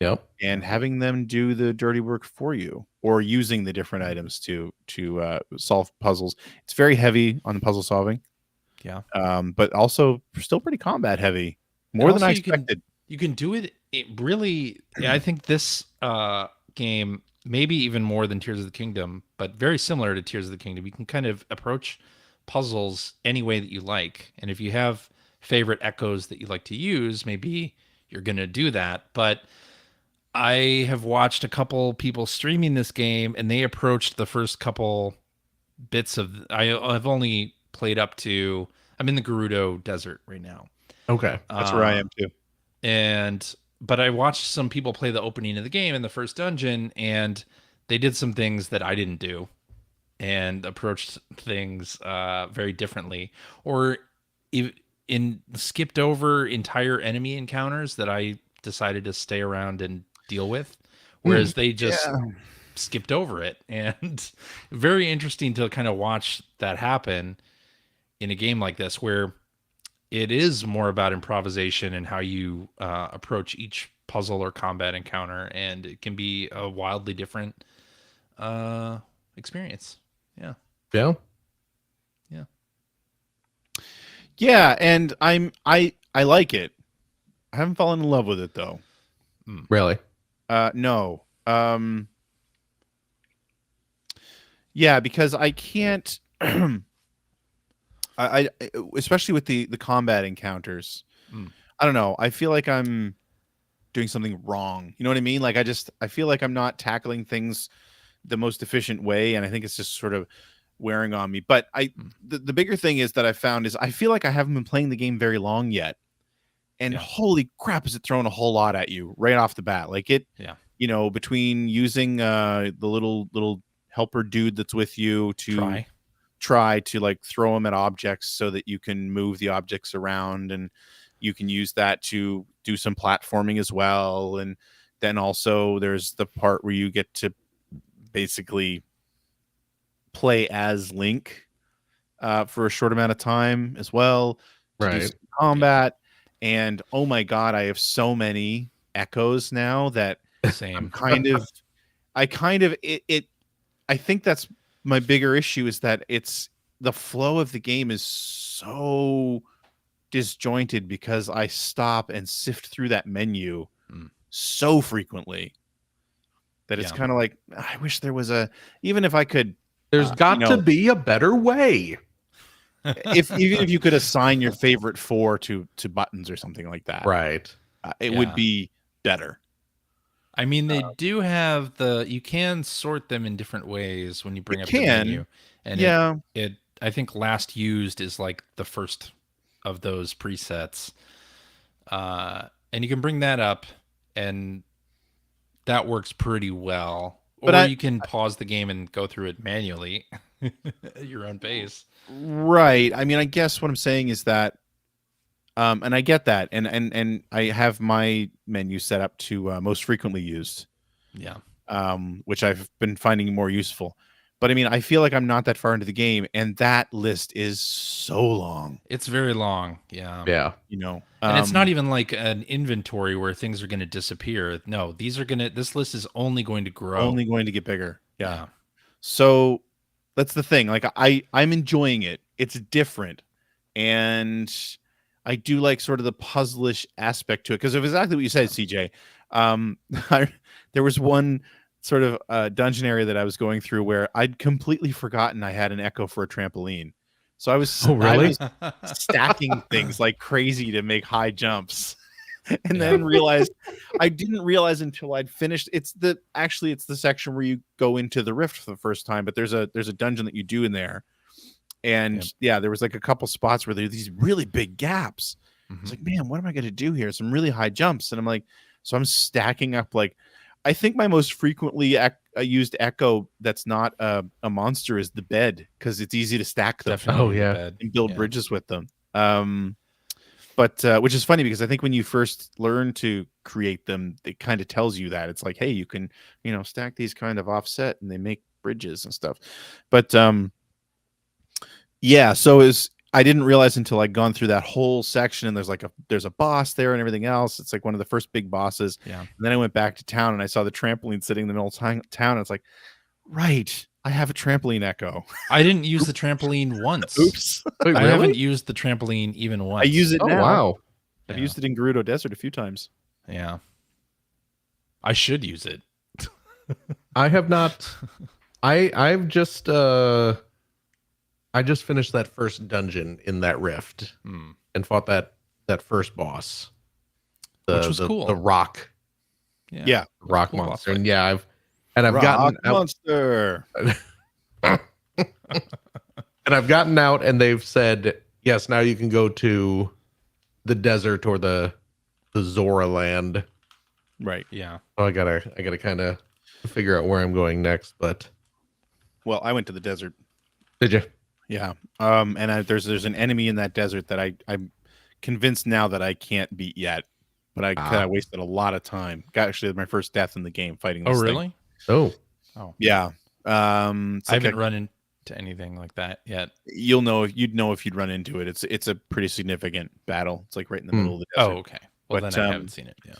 Yep. And having them do the dirty work for you, or using the different items to solve puzzles. It's very heavy on the puzzle solving. Yeah. But also still pretty combat heavy. More than I expected. You can do it really. I think this game, maybe even more than Tears of the Kingdom, but very similar to Tears of the Kingdom. You can kind of approach puzzles any way that you like. And if you have favorite echoes that you like to use, maybe you're going to do that. But I have watched a couple people streaming this game, and they approached the first couple bits of. I've only played up to. I'm in the Gerudo Desert right now. Okay, that's where I am too. But I watched some people play the opening of the game in the first dungeon, and they did some things that I didn't do, and approached things very differently, or skipped over entire enemy encounters that I decided to stay around and deal with, whereas they just skipped over it. And very interesting to kind of watch that happen in a game like this, where it is more about improvisation and how you approach each puzzle or combat encounter, and it can be a wildly different experience. Yeah, and I like it. I haven't fallen in love with it though. Really? No. Yeah, because I can't. I especially with the combat encounters. I don't know. I feel like I'm doing something wrong. You know what I mean? Like I feel like I'm not tackling things the most efficient way, and I think it's just sort of wearing on me. But the bigger thing is that I found is I feel like I haven't been playing the game very long yet. And holy crap, is it throwing a whole lot at you right off the bat? Like it, between using the little helper dude that's with you to try to like throw them at objects so that you can move the objects around, and you can use that to do some platforming as well. And then also there's the part where you get to basically play as Link for a short amount of time as well to do some combat. And oh my god, I have so many echoes now that same I think that's my bigger issue, is that it's the flow of the game is so disjointed because I stop and sift through that menu so frequently that it's kind of like, I wish there was even if I could, there's got to be a better way. Even if you could assign your favorite 4 to buttons or something like that, right? It would be better. I mean, they do have you can sort them in different ways when you bring up the menu, and it I think last used is like the first of those presets, and you can bring that up, and that works pretty well. Or you can pause the game and go through it manually at your own pace. Right. I mean, I guess what I'm saying is that, and I get that, and I have my menu set up to most frequently used. Yeah. Which I've been finding more useful. But I mean, I feel like I'm not that far into the game, and that list is so long. It's very long. Yeah. Yeah. And it's not even like an inventory where things are going to disappear. No, this list is only going to grow. Only going to get bigger. Yeah. So that's the thing. Like I'm enjoying it. It's different. And I do like sort of the puzzlish aspect to it, because of exactly what you said, CJ. There was one sort of dungeon area that I was going through where I'd completely forgotten I had an echo for a trampoline. So I was stacking things like crazy to make high jumps, and then I didn't realize until I'd finished. It's the section where you go into the rift for the first time, but there's a dungeon that you do in there. And there was like a couple spots where there were these really big gaps. I was like, man, what am I going to do here? Some really high jumps. And I'm like, so I'm stacking up. Like, I think my most frequently used echo that's not a monster is the bed, because it's easy to stack them. Definitely and build bridges with them. But which is funny, because I think when you first learn to create them, it kind of tells you that. It's like, hey, you can, stack these kind of offset and they make bridges and stuff. But so I didn't realize until I'd gone through that whole section, and there's a boss there and everything else. It's like one of the first big bosses. Yeah. And then I went back to town and I saw the trampoline sitting in the middle of town. And it's like, right, I have a trampoline echo. I didn't use the trampoline once. Oops. Wait, I really? haven't used the trampoline even once. I use it now. Wow. I've used it in Gerudo Desert a few times. Yeah. I should use it. I have not. I've just I just finished that first dungeon in that rift and fought that first boss, which was cool. The rock, rock cool monster, and I've gotten out. Monster. And I've gotten out, and they've said yes. Now you can go to the desert or the Zora land. Right. Yeah. So I gotta kind of figure out where I'm going next. But well, I went to the desert. Did you? Yeah. And there's an enemy in that desert that I'm convinced now that I can't beat yet, but I kind of wasted a lot of time. Got actually my first death in the game fighting this really? thing. Oh. Yeah. I haven't run into anything like that yet. You'd know if you'd run into it. It's a pretty significant battle. It's like right in the middle of the desert. Oh, okay. Well, then I haven't seen it. Yeah.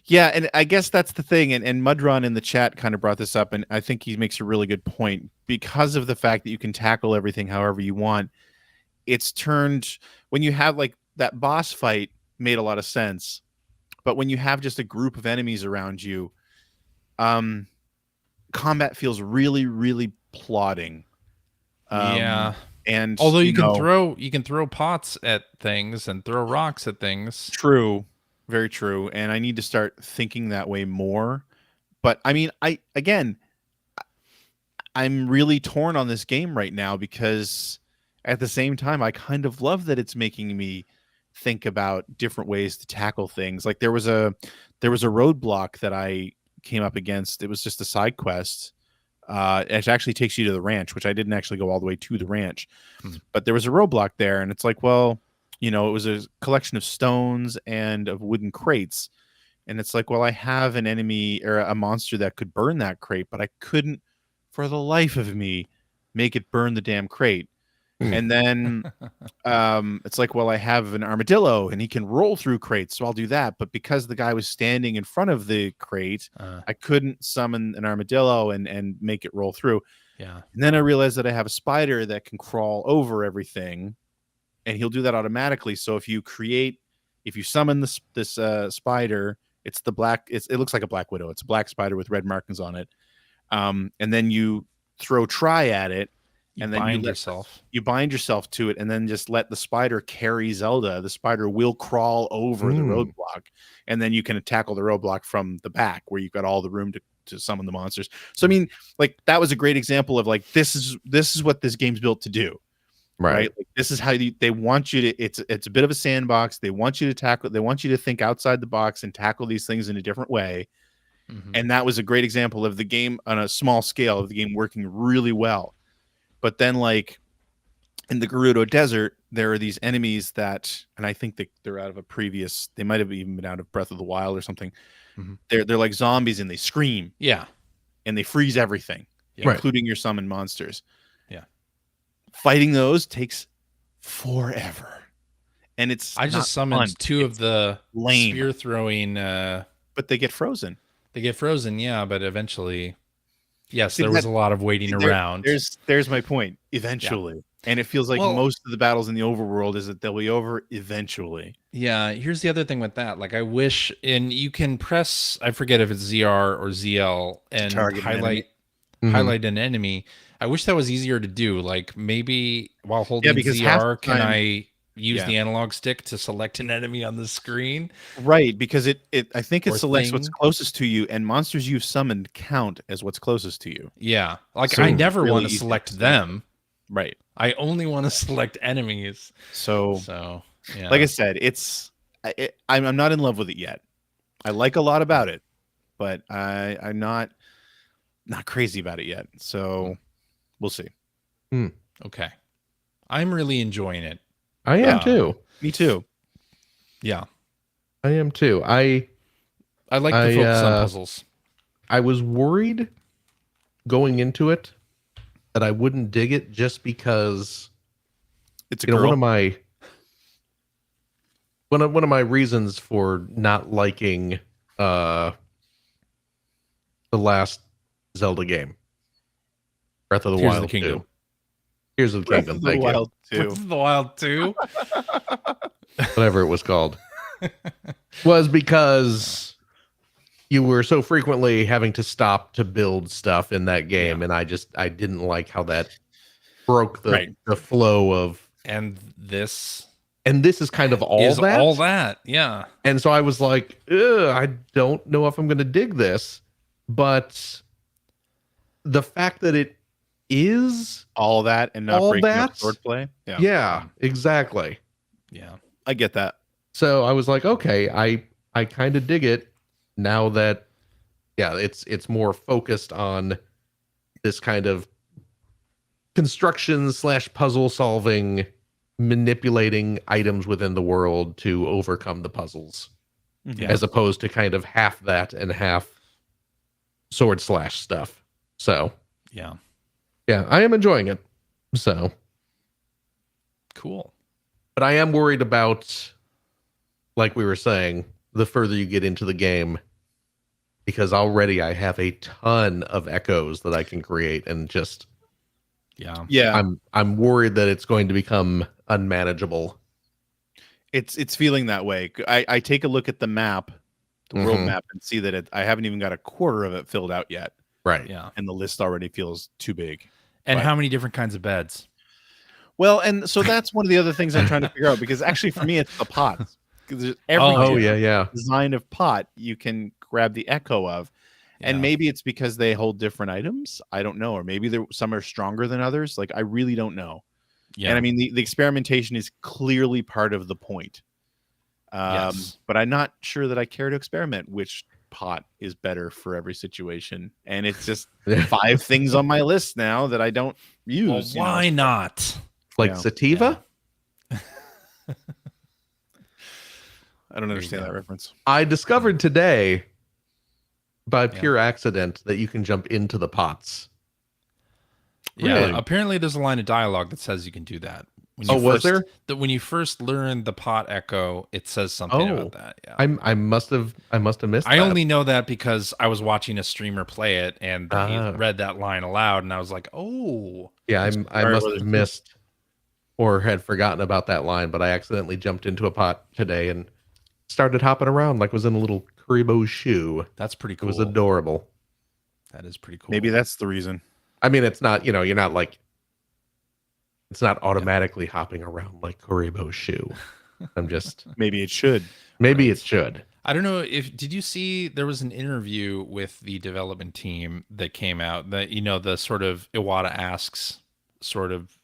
Yeah, and I guess that's the thing. And Mudron in the chat kind of brought this up, and I think he makes a really good point. Because of the fact that you can tackle everything however you want, it's turned, when you have like that boss fight, made a lot of sense. But when you have just a group of enemies around you, combat feels really, really plodding. Yeah. And although you can throw pots at things and throw rocks at things. True. Very true. And I need to start thinking that way more. But I mean, I'm really torn on this game right now because at the same time, I kind of love that it's making me think about different ways to tackle things. Like there was a roadblock that I came up against. It was just a side quest. It actually takes you to the ranch, which I didn't actually go all the way to the ranch, but there was a roadblock there, and it's like, well, it was a collection of stones and of wooden crates, and it's like, well, I have an enemy or a monster that could burn that crate, but I couldn't, for the life of me, make it burn the damn crate. And then it's like, well, I have an armadillo and he can roll through crates, so I'll do that. But because the guy was standing in front of the crate, I couldn't summon an armadillo and make it roll through. Yeah. And then I realized that I have a spider that can crawl over everything, and he'll do that automatically. So if you summon this spider, it's the black. It looks like a black widow. It's a black spider with red markings on it. And then you throw try at it. And then you bind yourself to it, and then just let the spider carry Zelda. The spider will crawl over the roadblock, and then you can tackle the roadblock from the back where you've got all the room to summon the monsters. So I mean, like, that was a great example of like, this is what this game's built to do. Right? Like, this is how they want you to, it's a bit of a sandbox. They want you to tackle, they want you to think outside the box and tackle these things in a different way. And that was a great example of the game on a small scale, of the game working really well. But then, like, in the Gerudo Desert, there are these enemies that, and I think they're out of a previous, they might have even been out of Breath of the Wild or something. They're like zombies, and they scream. Yeah. And they freeze everything, including your summoned monsters. Yeah. Fighting those takes forever. And I just summoned two of the spear throwing. But they get frozen. They get frozen, yeah, but eventually... Yes, there was a lot of waiting around. There's my point. Eventually. Yeah. And it feels like most of the battles in the overworld is that they'll be over eventually. Yeah, here's the other thing with that. Like, I wish, and you can press, I forget if it's ZR or ZL, and highlight an enemy. I wish that was easier to do. Like, maybe while holding ZR, can I use the analog stick to select an enemy on the screen? Right, because I think it selects what's closest to you, and monsters you've summoned count as what's closest to you. Yeah, like, so I never want to select them. Right. I only want to select enemies. So yeah. Like I said, I'm not in love with it yet. I like a lot about it, but I'm not crazy about it yet. So we'll see. Okay. I'm really enjoying it. I am too. Me too. Yeah. I am too. I like the focus on puzzles. I was worried going into it that I wouldn't dig it just because it's a girl. One of my reasons for not liking the last Zelda game, Breath of the Wild 2. Tears of the Kingdom. Thank you. Breath of the Wild 2. Whatever it was called. Was because you were so frequently having to stop to build stuff in that game, and I didn't like how that broke the flow of. And this is kind of all that. Yeah. And so I was like, I don't know if I'm going to dig this, but the fact that it is all that and not breaking up swordplay. Yeah, exactly. Yeah, I get that. So I was like, okay, I kind of dig it now that, it's more focused on this kind of construction / puzzle solving, manipulating items within the world to overcome the puzzles, as opposed to kind of half that and half sword / stuff. So yeah, I am enjoying it. So cool. But I am worried about, like we were saying, the further you get into the game, because already I have a ton of echoes that I can create, and just I'm worried that it's going to become unmanageable. It's feeling that way. I take a look at the map world map and see that I haven't even got a quarter of it filled out yet. Right. Yeah. And the list already feels too big. And how many different kinds of beds? Well, and so that's one of the other things I'm trying to figure out, because actually for me it's the pots. Because every design of pot you can grab the echo of. And maybe it's because they hold different items. I don't know. Or maybe some are stronger than others. Like, I really don't know. Yeah. And I mean, the experimentation is clearly part of the point. But I'm not sure that I care to experiment which pot is better for every situation. And it's just 5 things on my list now that I don't use. Well, why not? Like sativa? Yeah. I don't understand that reference. I discovered today, by pure accident, that you can jump into the pots. Yeah, really? Apparently there's a line of dialogue that says you can do that. Was there? When you first learn the pot echo, it says something about that. Yeah, I must have missed. I only know that because I was watching a streamer play it, and he read that line aloud, and I was like, "Oh, yeah." I must have missed or had forgotten about that line, but I accidentally jumped into a pot today and started hopping around like I was in a little Kuribo shoe. That's pretty cool. It was adorable. That is pretty cool. Maybe that's the reason. I mean, it's not, you're not like, it's not automatically hopping around like Kuribo shoe. I'm just. Maybe it should. Maybe it should. I don't know did you see there was an interview with the development team that came out that, the sort of Iwata asks sort of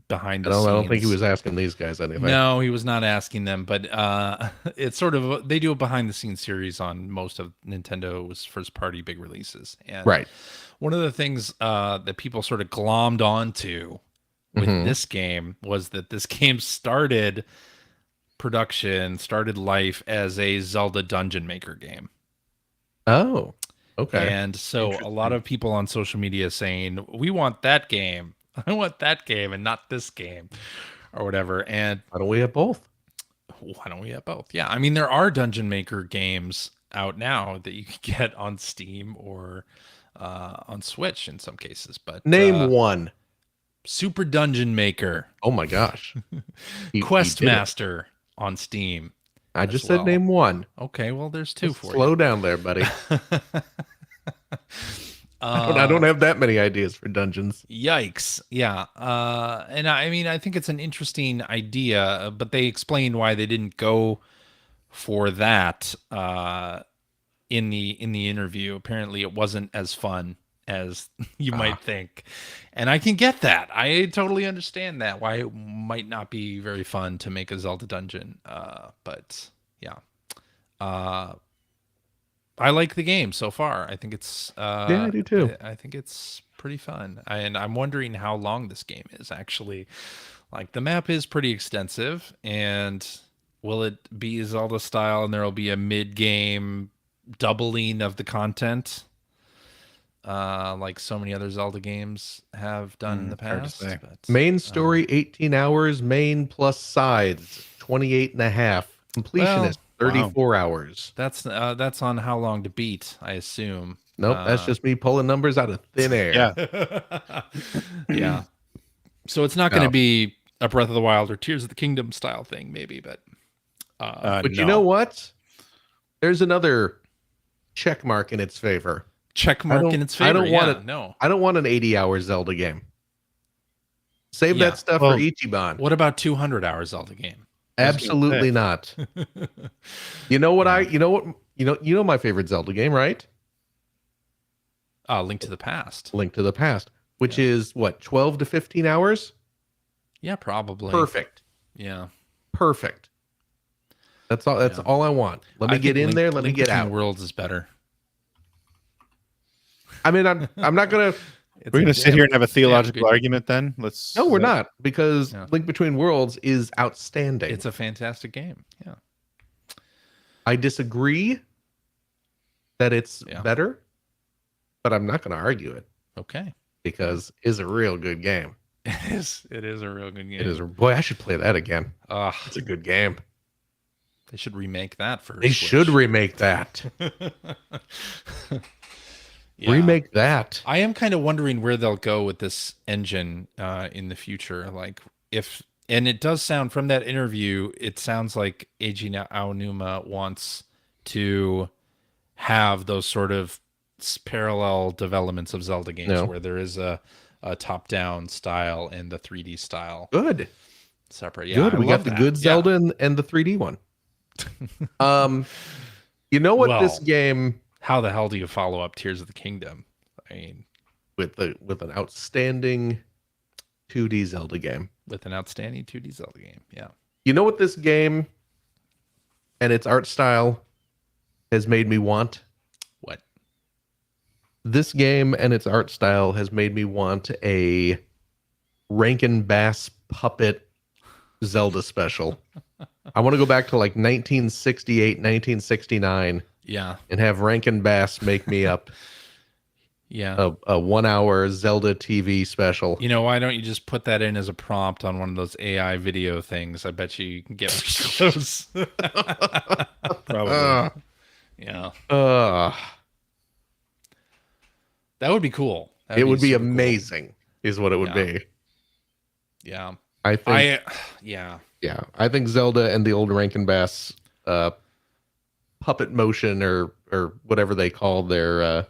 behind the scenes. I don't think he was asking these guys anything. No, he was not asking them, but it's sort of, they do a behind the scenes series on most of Nintendo's first party big releases. And one of the things that people sort of glommed onto with this game was that this game started life as a Zelda Dungeon Maker game. Oh, okay. And so a lot of people on social media saying, we want that game. I want that game and not this game or whatever. And why don't we have both? Yeah. I mean, there are Dungeon Maker games out now that you can get on Steam or on Switch in some cases. But name one. Super Dungeon Maker. Oh my gosh. Quest Master on Steam. I just said name one. Okay, well, there's 2 for you. Slow down there, buddy. I don't have that many ideas for dungeons. Yikes. Yeah. And I mean, I think it's an interesting idea, but they explained why they didn't go for that in the interview. Apparently it wasn't as fun as you might think. And I can get that. I totally understand that, why it might not be very fun to make a Zelda dungeon. But yeah. I like the game so far. I think it's I do too. I think it's pretty fun. And I'm wondering how long this game is actually. Like, the map is pretty extensive, and will it be Zelda style and there'll be a mid-game doubling of the content? Like so many other Zelda games have done in the past. But, main story 18 hours, main plus sides 28 and a half. Completionist 34 hours. That's on how long to beat, I assume. Nope, that's just me pulling numbers out of thin air. Yeah. Yeah. So it's not going to be a Breath of the Wild or Tears of the Kingdom style thing, maybe, but you know what? There's another check mark in its favor. Check mark in its favor. I don't want an 80-hour Zelda game. Save that stuff for Ichiban. What about 200-hour Zelda game? Absolutely not. You know my favorite Zelda game, right? Link to the Past. Link to the Past, which is what, 12 to 15 hours? Yeah, probably. Perfect. Yeah. Perfect. That's all. That's all I want. Let me get in there. Let me get out. Worlds is better. I mean, I'm not gonna. We're gonna sit here and have a theological argument then. No, we're not, because Link Between Worlds is outstanding. It's a fantastic game. Yeah. I disagree that it's better, but I'm not going to argue it. Okay. Because it's a real good game. It is a real good game. It is. Boy, I should play that again. It's a good game. They should remake that for. They should remake that. Remake that. I am kind of wondering where they'll go with this engine in the future. Like, and it does sound, from that interview, it sounds like Eiji Aonuma wants to have those sort of parallel developments of Zelda games where there is a top-down style and the 3D style. Good. Separate. Yeah, good. I We got love the that. good Zelda and the 3D one. You know what this game? How the hell do you follow up Tears of the Kingdom? I mean, with an outstanding 2D Zelda game. With an outstanding 2D Zelda game, yeah. You know what this game and its art style has made me want? What? This game and its art style has made me want a Rankin Bass puppet Zelda special. I want to go back to like 1968, 1969. Yeah. And have Rankin Bass make me up a 1 hour Zelda TV special. You know, why don't you just put that in as a prompt on one of those AI video things? I bet you can get close. Probably. Yeah. That would be cool. It would be amazing, cool. Is what it would be. Yeah. I think. Yeah. I think Zelda and the old Rankin Bass puppet motion or whatever they call their.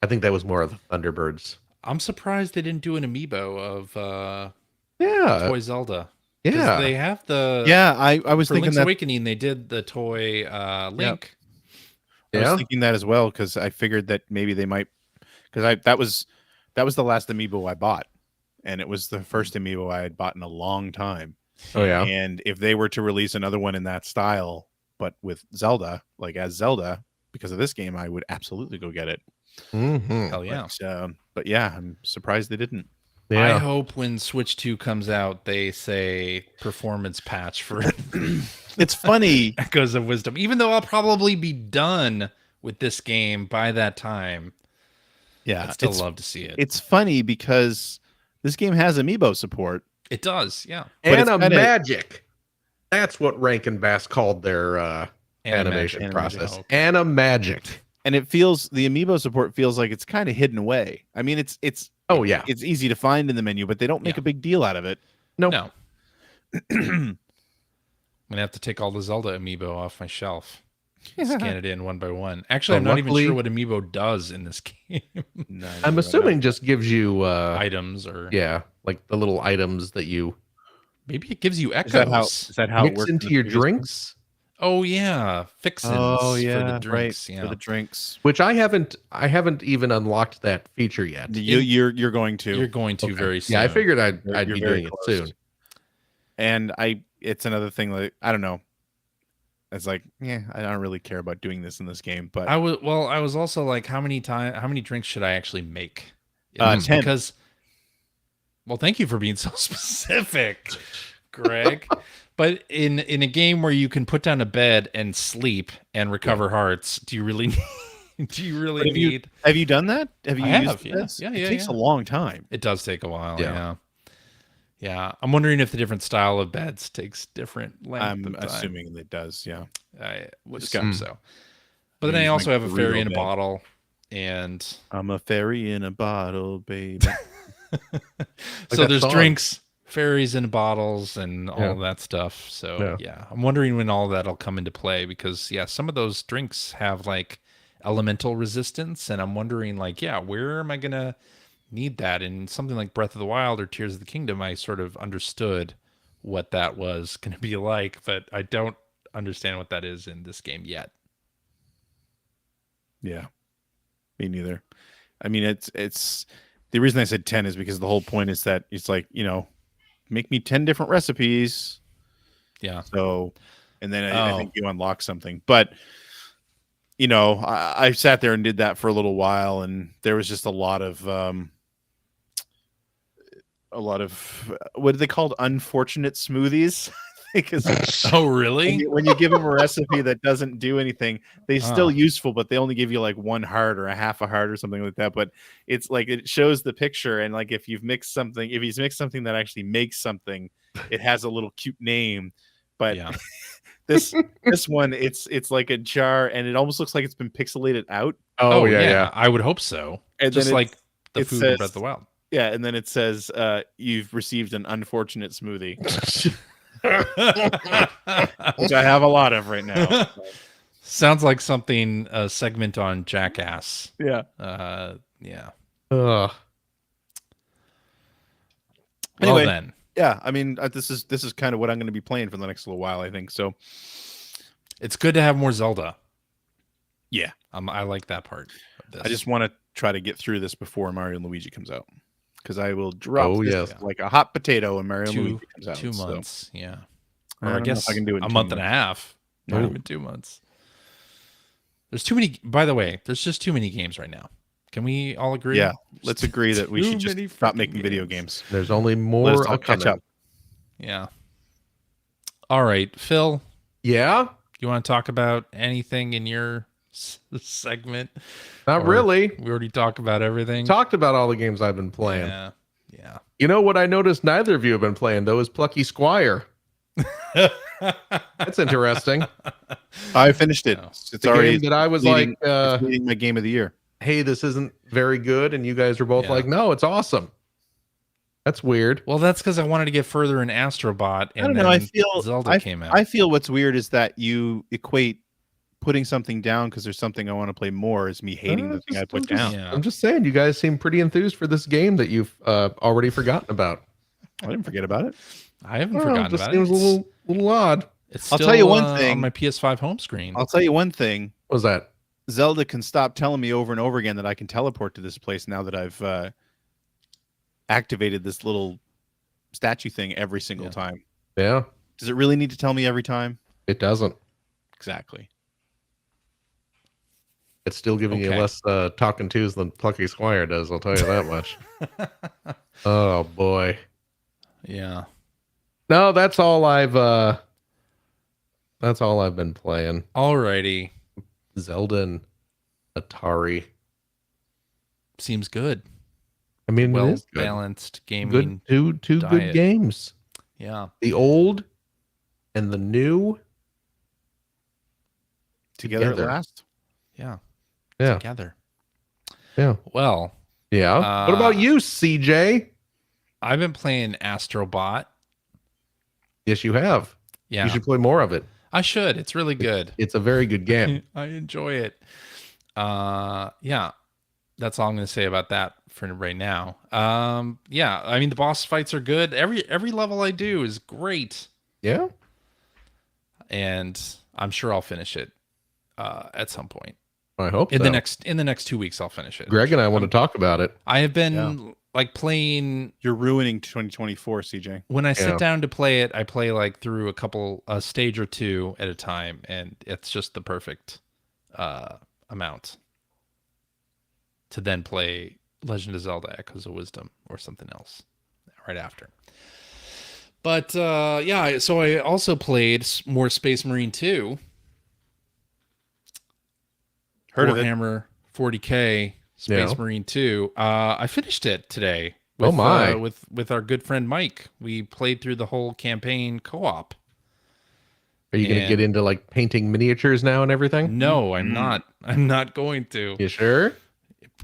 I think that was more of the Thunderbirds. I'm surprised they didn't do an amiibo of Toy Zelda. Yeah. They have the I was thinking Link's that Awakening they did the toy Link. I was thinking that as well because I figured that maybe they might because that was the last amiibo I bought, and it was the first amiibo I had bought in a long time. Oh yeah. And if they were to release another one in that style, but with Zelda, like as Zelda, because of this game, I would absolutely go get it. Mm-hmm. Hell yeah. But yeah, I'm surprised they didn't. Yeah. I hope when Switch 2 comes out, they say performance patch for It's funny. Echoes of Wisdom. Even though I'll probably be done with this game by that time. Yeah. I'd still love to see it. It's funny because this game has amiibo support. It does, yeah. And a magic. That's what Rankin Bass called their animation process. Oh, okay. And a magic. And it feels the amiibo support feels like it's kind of hidden away. I mean, it's it's easy to find in the menu, but they don't make a big deal out of it. Nope. No. I'm gonna have to take all the Zelda amiibo off my shelf. Scan it in one by one. Actually, I'm not even sure what amiibo does in this game. No, I'm assuming just gives you items or like the little items that you. Maybe it gives you echoes. Is that how mix it works into your drinks? Oh yeah, fixins. Oh yeah, for the drinks. Right, yeah. for the drinks. Which I haven't even unlocked that feature yet. You're going to. You're going to very soon. Yeah, I figured I'd be doing it soon. And it's another thing like I don't know. It's like I don't really care about doing this in this game, but I was also like, how many drinks should I actually make? 10. Because thank you for being so specific, Greg. But in a game where you can put down a bed and sleep and recover hearts, do you really need? Have you done that? Have you used this? Yeah. It takes a long time. It does take a while. Yeah. I'm wondering if the different style of beds takes different length. I'm assuming it does. Yeah, I would assume so. But then I also have a fairy in a bottle, and I'm a fairy in a bottle, baby. So there's drinks, fairies in bottles, and all that stuff. So I'm wondering when all that'll come into play because some of those drinks have like elemental resistance, and I'm wondering like where am I gonna need that in something like Breath of the Wild or Tears of the Kingdom? I sort of understood what that was going to be like, but I don't understand what that is in this game yet. Yeah, me neither. I mean, it's the reason I said 10 is because the whole point is that it's like, make me 10 different recipes. Yeah. So, and then I think you unlock something, but I sat there and did that for a little while, and there was just a lot of what are they called? Unfortunate smoothies. Oh, really? When you give them a recipe that doesn't do anything, they're still useful, but they only give you like 1 heart or a half a heart or something like that. But it's like it shows the picture, and like if he's mixed something that actually makes something, it has a little cute name. But this one, it's like a jar, and it almost looks like it's been pixelated out. Oh yeah. I would hope so. And just then like the food in Breath of the Wild. Yeah, and then it says you've received an unfortunate smoothie. which I have a lot of right now. Sounds like something a segment on Jackass. Yeah. Yeah. Anyway, then. Yeah, I mean, this is kind of what I'm going to be playing for the next little while, I think. So it's good to have more Zelda. Yeah, I like that part of this. I just want to try to get through this before Mario and Luigi comes out, because I will drop this like a hot potato when Mario and Luigi comes out. 2 months, yeah. Or I guess I can do it in a month and a half. Not even 2 months. There's too many. By the way, there's just too many games right now. Can we all agree? Yeah, let's agree that we should just stop making video games. There's only more. Let us all catch up. Yeah. All right, Phil. Yeah. You want to talk about anything in your segment? Not really. We already talked about everything. Talked about all the games I've been playing. Yeah. You know what I noticed neither of you have been playing, though, is Plucky Squire. That's interesting. I finished it. It's already game that I was leading my game of the year. Hey, this isn't very good, and you guys were both like, no, it's awesome. That's weird. Well, that's because I wanted to get further in Astro Bot, and I don't know. I feel Zelda came out. I feel what's weird is that you equate putting something down because there's something I want to play more as me hating the thing I put down. I'm just saying, you guys seem pretty enthused for this game that you've already forgotten about. I didn't forget about it. I haven't forgotten about it. It seems a little odd. It's still, I'll tell you one thing on my PS5 home screen. I'll tell you one thing. What was that? Zelda can stop telling me over and over again that I can teleport to this place now that I've activated this little statue thing every single time. Yeah. Does it really need to tell me every time? It doesn't. Exactly. It's still giving you less talking tos than Plucky Squire does, I'll tell you that much. Oh boy. Yeah. No, that's all I've been playing. Alrighty. Zelda and Atari. Seems good. I mean, well it is good. Balanced gaming. Two good games. Yeah. The old and the new together at last. Yeah. Yeah. Together. Yeah. Well. Yeah. What about you, CJ? I've been playing Astro Bot. Yes, you have. Yeah. You should play more of it. I should. It's really good. It's a very good game. I enjoy it. Yeah. That's all I'm going to say about that for right now. Yeah. I mean, the boss fights are good. Every level I do is great. Yeah. And I'm sure I'll finish it at some point. I hope in the next 2 weeks I'll finish it. Greg and I want to talk about it. I have been like playing. You're ruining 2024, CJ. When I sit down to play it, I play like through a stage or two at a time, and it's just the perfect amount to then play Legend of Zelda: Echoes of Wisdom or something else right after. But yeah, so I also played more Space Marine 2. Heard of Warhammer 40K Space Marine 2. I finished it today. With, with our good friend Mike. We played through the whole campaign co-op. Are you going to get into like painting miniatures now and everything? No, I'm not. I'm not going to. You sure?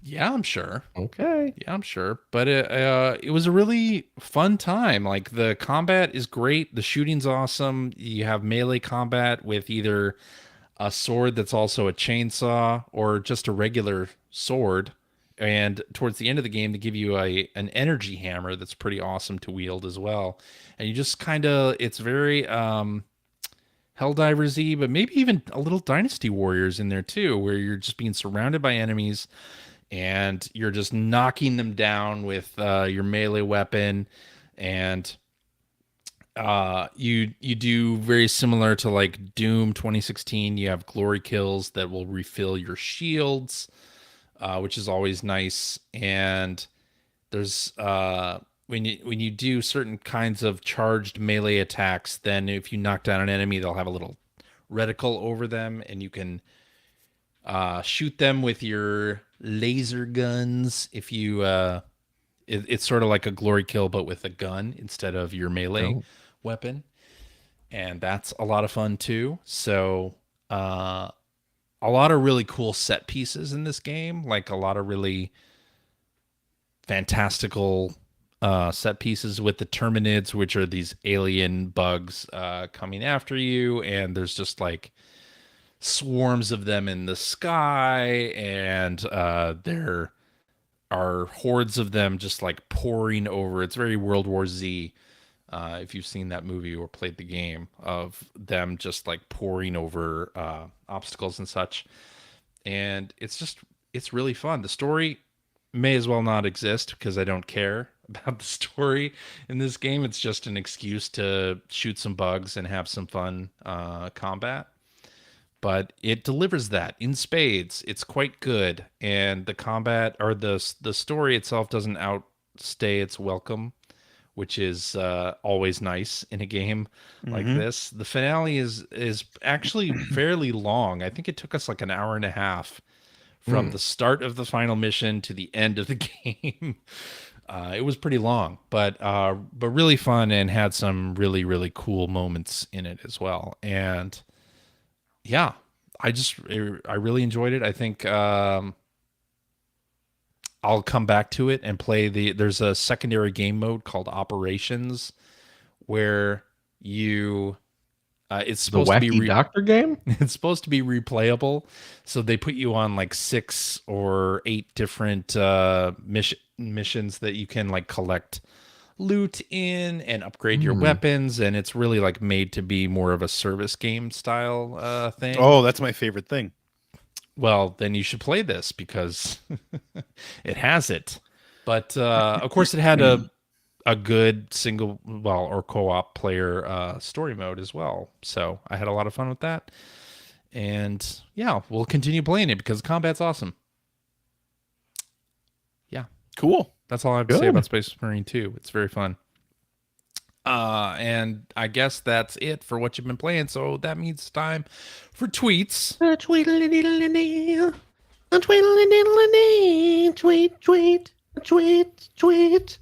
Yeah, I'm sure. Okay. Yeah, I'm sure. But it was a really fun time. Like the combat is great. The shooting's awesome. You have melee combat with either a sword that's also a chainsaw or just a regular sword. And towards the end of the game, they give you an energy hammer that's pretty awesome to wield as well. And you just kind of, it's very Helldivers-y, but maybe even a little Dynasty Warriors in there too, where you're just being surrounded by enemies and you're just knocking them down with your melee weapon. And you do very similar to like Doom 2016. You have glory kills that will refill your shields, which is always nice. And there's when you do certain kinds of charged melee attacks, then if you knock down an enemy, they'll have a little reticle over them, and you can shoot them with your laser guns. If you it's sort of like a glory kill, but with a gun instead of your melee weapon. And that's a lot of fun too. So a lot of really cool set pieces in this game, like a lot of really fantastical set pieces with the Terminids, which are these alien bugs coming after you, and there's just like swarms of them in the sky, and there are hordes of them just like pouring over. It's very World War Z. If you've seen that movie or played the game, of them just like pouring over obstacles and such. And it's really fun. The story may as well not exist because I don't care about the story in this game. It's just an excuse to shoot some bugs and have some fun combat. But it delivers that in spades. It's quite good, and the combat or the story itself doesn't outstay its welcome, which is always nice in a game like this. The finale is actually fairly long. I think it took us like an hour and a half from the start of the final mission to the end of the game. It was pretty long, but really fun, and had some really, really cool moments in it as well. And yeah, I really enjoyed it. I think I'll come back to it and play there's a secondary game mode called Operations, where you it's supposed the to wacky be doctor game. It's supposed to be replayable, so they put you on like 6 or 8 different missions that you can like collect loot in and upgrade your weapons, and it's really like made to be more of a service game style thing. Oh, that's my favorite thing. Well, then you should play this because it has it. But of course, it had a good single, or co-op player story mode as well. So I had a lot of fun with that. And yeah, we'll continue playing it because combat's awesome. Yeah. Cool. That's all I have to say about Space Marine 2. It's very fun. And I guess that's it for what you've been playing. So that means it's time for tweets. Tweet.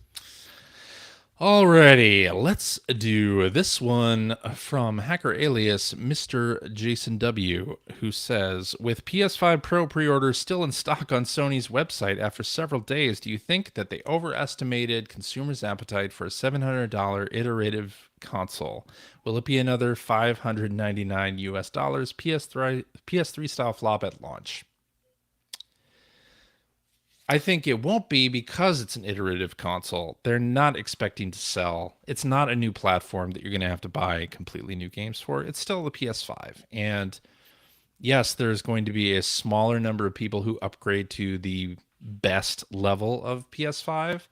Alrighty, let's do this one from hacker alias Mr. Jason W, who says, with PS5 Pro pre-orders still in stock on Sony's website after several days, do you think that they overestimated consumers' appetite for a $700 iterative console? Will it be another $599 PS3 style flop at launch? I think it won't be because it's an iterative console. They're not expecting to sell. It's not a new platform that you're going to have to buy completely new games for. It's still the PS5. And yes, there's going to be a smaller number of people who upgrade to the best level of PS5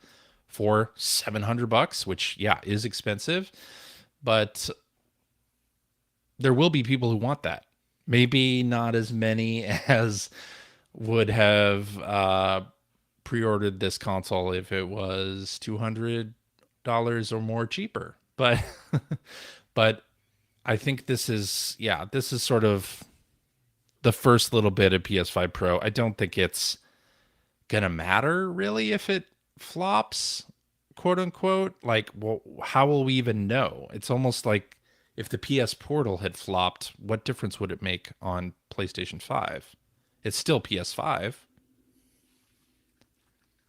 for $700, which, yeah, is expensive. But there will be people who want that. Maybe not as many as would have pre-ordered this console if it was $200 or more cheaper. But but I think this is sort of the first little bit of PS5 Pro. I don't think it's gonna matter really if it flops, quote unquote. Like, well, how will we even know? It's almost like if the PS Portal had flopped, what difference would it make on PlayStation 5? It's still PS5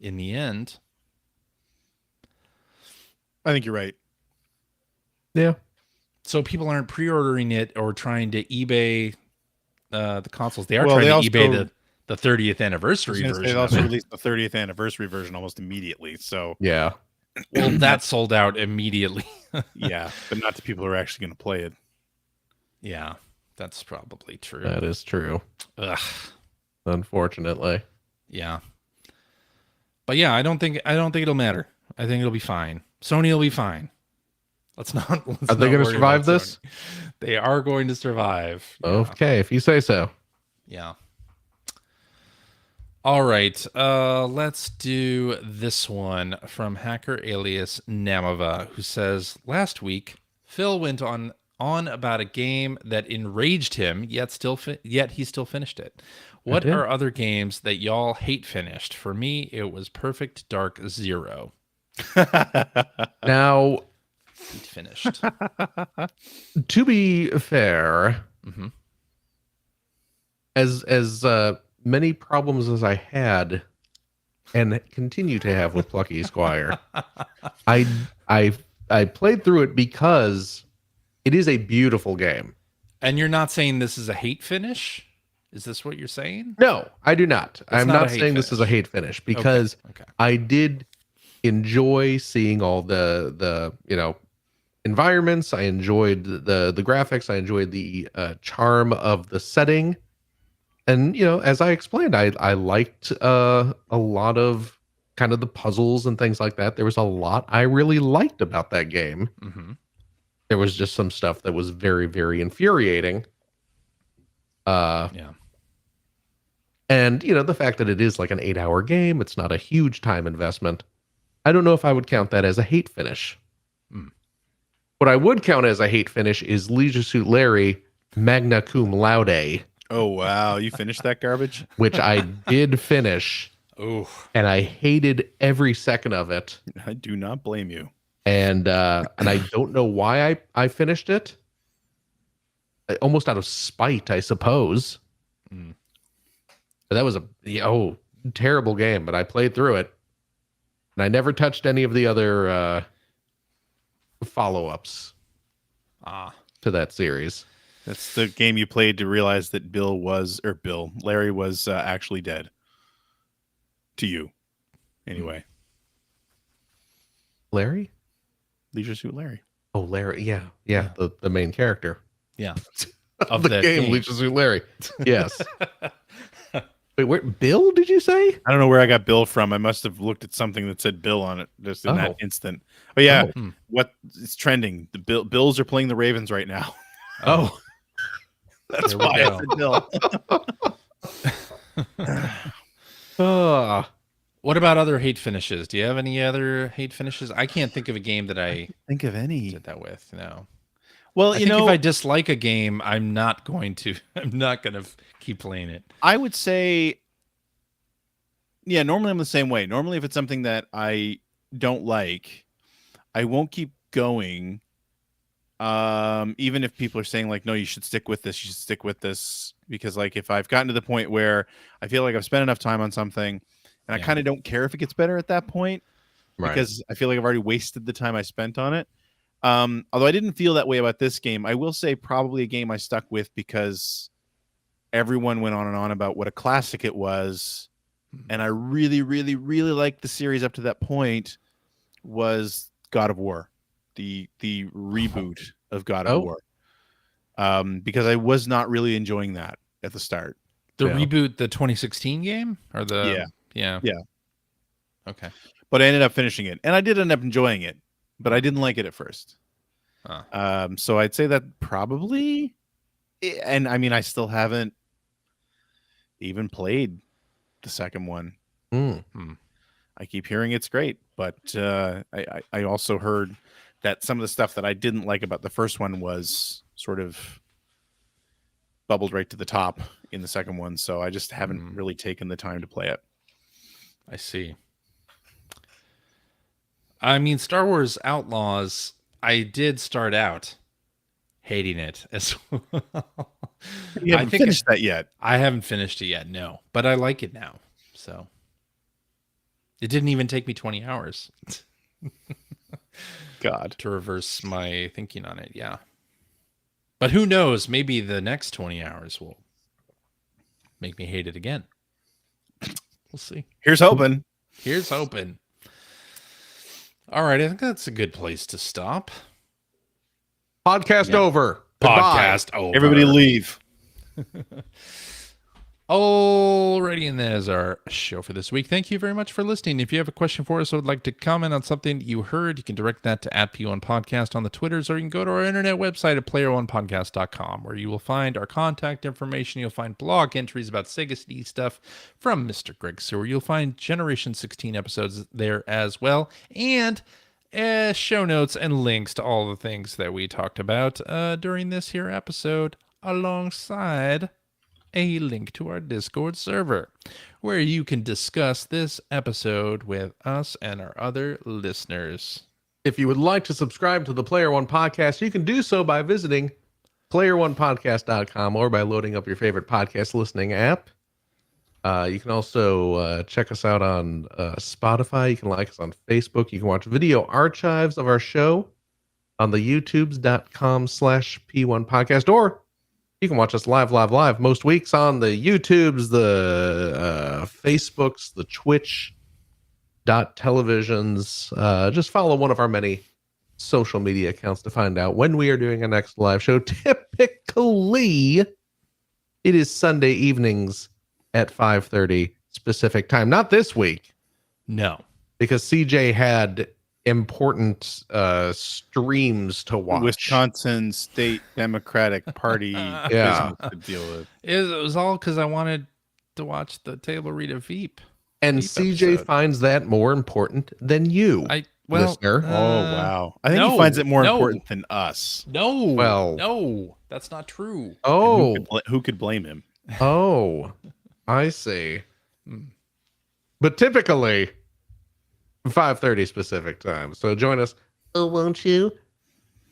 in the end. I think you're right. Yeah. So people aren't pre-ordering it or trying to eBay the consoles. They are trying to eBay the 30th anniversary version. They also released the 30th anniversary version almost immediately. So yeah. Well, that sold out immediately. Yeah, but not to people who are actually going to play it. Yeah, that's probably true. That is true. Ugh. Unfortunately. Yeah. But yeah, I don't think it'll matter. I think it'll be fine. Sony will be fine. Are they going to survive this? Sony. They are going to survive. Okay, if you say so. Yeah. All right. Let's do this one from hacker alias Namava, who says, last week, Phil went on about a game that enraged him, yet he still finished it. What are other games that y'all hate finished? For me, it was Perfect Dark Zero. Now, finished. To be fair, as many problems as I had and continue to have with Plucky Squire. I played through it because it is a beautiful game. And you're not saying this is a hate finish? Is this what you're saying? No, I do not. I'm not not a hate saying this is a hate finish because Okay. I did enjoy seeing all the environments. I enjoyed the graphics. I enjoyed the charm of the setting. And as I explained, I liked a lot of kind of the puzzles and things like that. There was a lot I really liked about that game. Mm-hmm. There was just some stuff that was very, very infuriating. Yeah. And the fact that it is like an 8-hour game, it's not a huge time investment. I don't know if I would count that as a hate finish. What I would count as a hate finish is Leisure Suit Larry magna cum laude. Oh, wow. You finished that garbage? Which I did finish. Oh. And I hated every second of it. I do not blame you. And I don't know why I finished it. Almost out of spite, I suppose. But that was a terrible game, but I played through it. And I never touched any of the other follow-ups to that series. That's the game you played to realize that Larry was actually dead. To you. Anyway. Larry? Leisure Suit Larry. Oh, Larry. Yeah. The main character. Yeah. Of the game, Leisure Suit Larry. Yes. Wait, where Bill, did you say? I don't know where I got Bill from. I must have looked at something that said Bill on it just in that instant. But yeah, what is trending? The Bills are playing the Ravens right now. Oh. That's why I said Bill. What about other hate finishes? Do you have any other hate finishes? I can't think of a game that I think of any did that with. No. Well, I think if I dislike a game, I'm not going to keep playing it. I would say, yeah, normally I'm the same way. Normally, if it's something that I don't like, I won't keep going. Even if people are saying like, no, you should stick with this, because like if I've gotten to the point where I feel like I've spent enough time on something and I kind of don't care if it gets better at that point, because I feel like I've already wasted the time I spent on it. Although I didn't feel that way about this game, I will say probably a game I stuck with because everyone went on and on about what a classic it was. And I really, really, really liked the series up to that point, was God of War, the reboot of God of War. Because I was not really enjoying that at the start. The reboot, the 2016 game? Or the Yeah. Okay. But I ended up finishing it. And I did end up enjoying it. But I didn't like it at first. So I'd say that probably, and I mean, I still haven't even played the second one. I keep hearing it's great, but I also heard that some of the stuff that I didn't like about the first one was sort of bubbled right to the top in the second one. So I just haven't really taken the time to play it. I see. I mean, Star Wars Outlaws, I did start out hating it as well. You haven't finished that yet. I haven't finished it yet, no. But I like it now. So it didn't even take me 20 hours. God. To reverse my thinking on it, yeah. But who knows? Maybe the next 20 hours will make me hate it again. We'll see. Here's hoping. Here's hoping. All right, I think that's a good place to stop. Podcast over. Podcast over. Everybody leave. Alrighty, and that is our show for this week. Thank you very much for listening. If you have a question for us or would like to comment on something you heard, you can direct that to @P1Podcast on the Twitters, or you can go to our internet website at player1podcast.com, where you will find our contact information. You'll find blog entries about Sega CD stuff from Mr. Greg Sewer. You'll find Generation 16 episodes there as well, and show notes and links to all the things that we talked about during this here episode, alongside a link to our Discord server, where you can discuss this episode with us and our other listeners. If you would like to subscribe to the Player One Podcast, you can do so by visiting player1podcast.com or by loading up your favorite podcast listening app. You can also check us out on Spotify. You can like us on Facebook. You can watch video archives of our show on the youtubes.com/P1 podcast, or you can watch us live most weeks on the YouTubes, the Facebooks, the Twitch televisions. Just follow one of our many social media accounts to find out when we are doing our next live show. Typically, it is Sunday evenings at 5:30 specific time. Not this week. No. Because CJ had important streams to watch. Wisconsin State Democratic Party business to deal with. It was all because I wanted to watch the table read a Veep. And CJ episode. finds that more important than you, listener. Oh, wow. I think he finds it more important than us. No, that's not true. Oh. Who could blame him? Oh, I see. But typically, 5:30 specific time. So join us. Oh, won't you?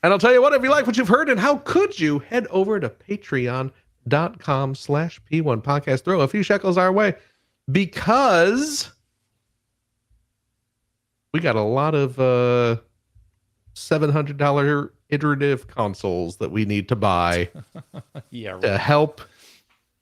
And I'll tell you what, if you like what you've heard, and how could you, head over to patreon.com/P1 podcast. Throw a few shekels our way, because we got a lot of $700 iterative consoles that we need to buy to help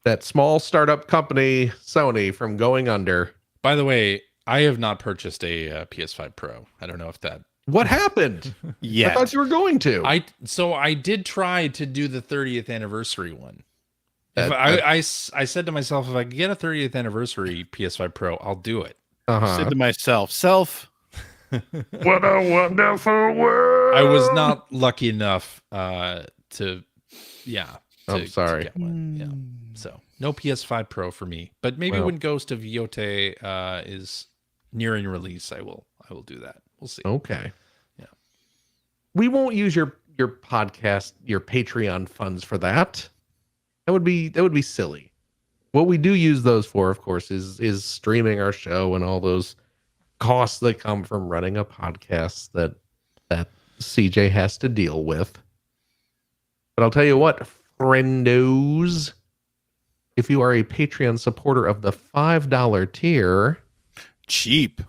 that small startup company, Sony, from going under. By the way, I have not purchased a PS5 Pro. I don't know if that... What happened? Yeah, I thought you were going to. So I did try to do the 30th anniversary one. I said to myself, if I could get a 30th anniversary PS5 Pro, I'll do it. I said to myself, what a wonderful world. I was not lucky enough to I'm sorry. To get one. Yeah. So no PS5 Pro for me. But maybe when Ghost of Yote is nearing release, I will do that. We'll see. Okay. Yeah. We won't use your podcast, your Patreon funds for that. That would be silly. What we do use those for, of course, is streaming our show and all those costs that come from running a podcast that CJ has to deal with. But I'll tell you what, friendos, if you are a Patreon supporter of the $5 tier, cheap,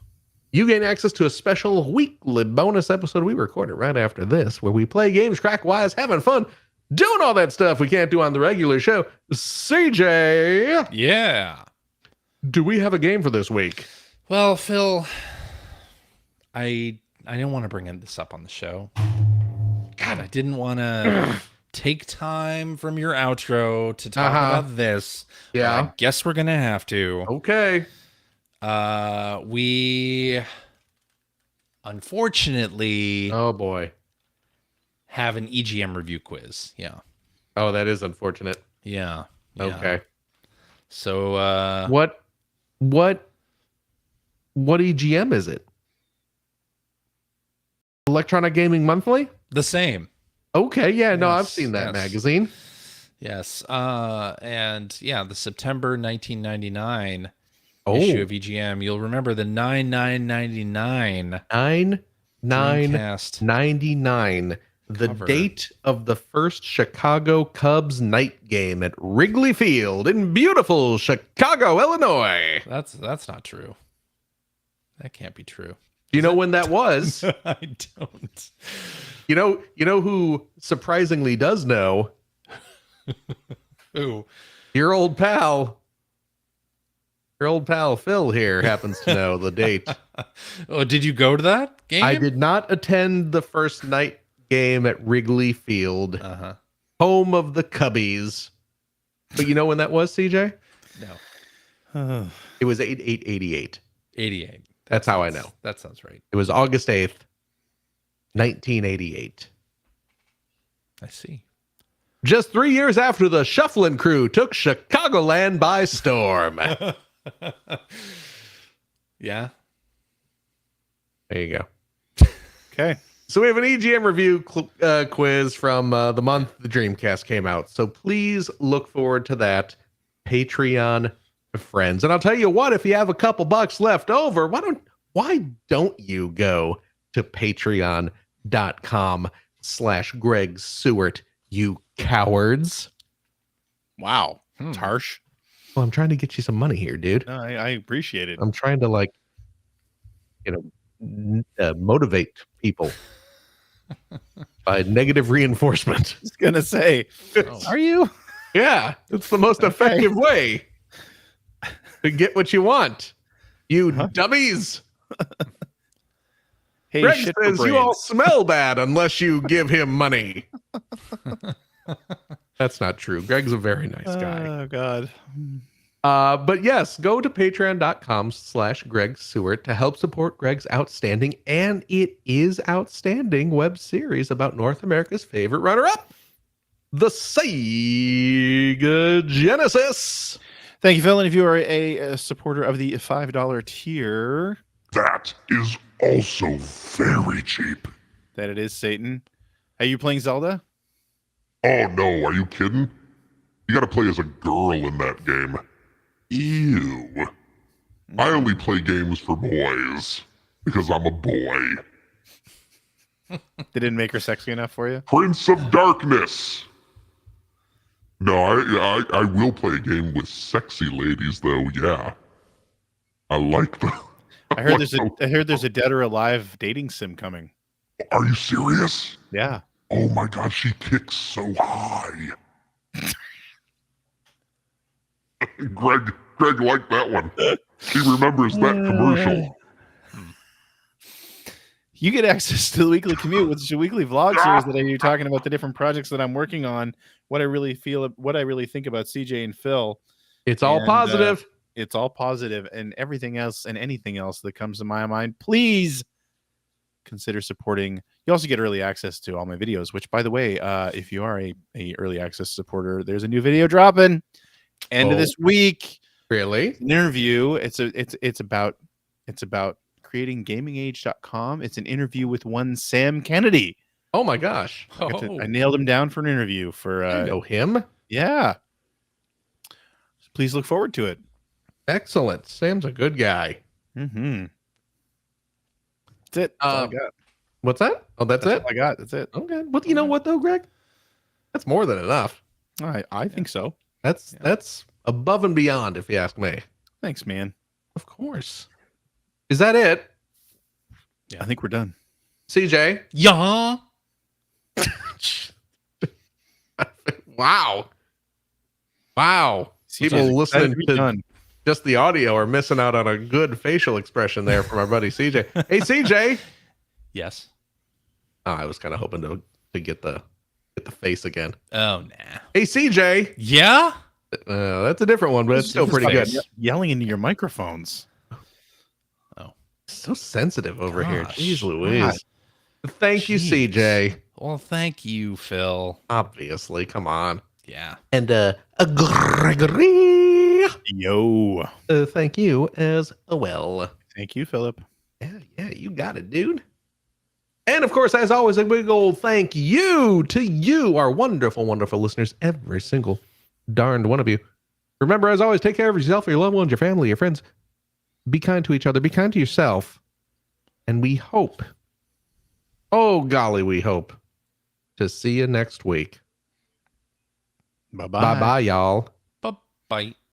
you gain access to a special weekly bonus episode we recorded right after this, where we play games crack-wise, having fun, doing all that stuff we can't do on the regular show. CJ! Yeah. Do we have a game for this week? Well, Phil, I didn't want to bring this up on the show. God, I didn't want to take time from your outro to talk about this. Yeah. I guess we're going to have to. Okay. We unfortunately Oh boy. have an EGM review quiz. Yeah. Oh, that is unfortunate. Yeah. Okay. So what EGM is it? Electronic Gaming Monthly? the same. Okay, yeah, no, Yes, I've seen that yes. magazine. Yes. And yeah, the September 1999 Oh, issue of EGM. You'll remember the 9999 99 the cover. date of the first Chicago Cubs night game at Wrigley Field in beautiful Chicago, Illinois. That's not true. That can't be true. Do you know when that was? I don't. You know who surprisingly does know? Ooh. Your old pal Phil here happens to know the date. Oh, did you go to that game? I did not attend the first night game at Wrigley Field, Uh-huh. home of the Cubbies. But you know when that was, CJ? No. It was 8/8/88. 88. That's how I know. That sounds right. It was August 8th, 1988. I see. Just 3 years after the Shufflin' Crew took Chicagoland by storm. Yeah. There you go. Okay. So we have an EGM review quiz from the month the Dreamcast came out. So please look forward to that, Patreon friends. And I'll tell you what, if you have a couple bucks left over, why don't you go to patreon.com/Greg Seward, you cowards. Wow. It's harsh. Well, I'm trying to get you some money here, dude. No, I appreciate it. I'm trying to motivate people by negative reinforcement. I was gonna say, are you? Yeah, it's the most effective way to get what you want. You dummies. Hey, Greg shit says you all smell bad unless you give him money. That's not true. Greg's a very nice guy. Oh, God. But yes, go to patreon.com/Greg Seward to help support Greg's outstanding, and it is outstanding, web series about North America's favorite runner-up, the Sega Genesis. Thank you, Phil. And if you are a supporter of the $5 tier, that is also very cheap. That it is, Satan. Are you playing Zelda? Oh no, are you kidding? You gotta play as a girl in that game. Ew. I only play games for boys because I'm a boy. They didn't make her sexy enough for you? Prince of Darkness. No, I will play a game with sexy ladies though. Yeah, I like them. I heard there's a Dead or Alive dating sim coming. Are you serious? Yeah. Oh my God, she kicks so high. Greg liked that one. He remembers that commercial. You get access to the Weekly Commute, which is a weekly vlog series that you're talking about the different projects that I'm working on, what I really think about CJ and Phil. It's all positive. It's all positive, and everything else and anything else that comes to my mind, please consider supporting. You also get early access to all my videos, which, by the way, if you are a early access supporter, there's a new video dropping end of this week. Really? An interview. It's about creating gamingage.com. It's an interview with one Sam Kennedy. Oh my gosh. I nailed him down for an interview for I know him. Yeah. Please look forward to it. Excellent. Sam's a good guy. Mm-hmm. That's it. That's all I got. What's that? Oh, that's it? All I got. That's it. Okay. But you know what though, Greg? That's more than enough. I think so. That's above and beyond, if you ask me. Thanks, man. Of course. Is that it? Yeah, I think we're done. CJ? Yeah. Wow. People listening to just the audio are missing out on a good facial expression there from our buddy CJ. Hey, CJ. Yes. Oh, I was kind of hoping to get the face again. Oh, nah. Hey, CJ. Yeah? That's a different one, but it's still pretty good. Yelling into your microphones. Oh, so sensitive over here. Jeez Louise. God. Thank you, CJ. Well, thank you, Phil. Obviously, come on. Yeah. And Gregory. Yo. Thank you as well. Thank you, Philip. Yeah, you got it, dude. And of course, as always, a big old thank you to you, our wonderful, wonderful listeners, every single darned one of you. Remember, as always, take care of yourself, your loved ones, your family, your friends. Be kind to each other. Be kind to yourself. And we hope, oh golly, we hope to see you next week. Bye-bye. Bye-bye, y'all. Bye-bye.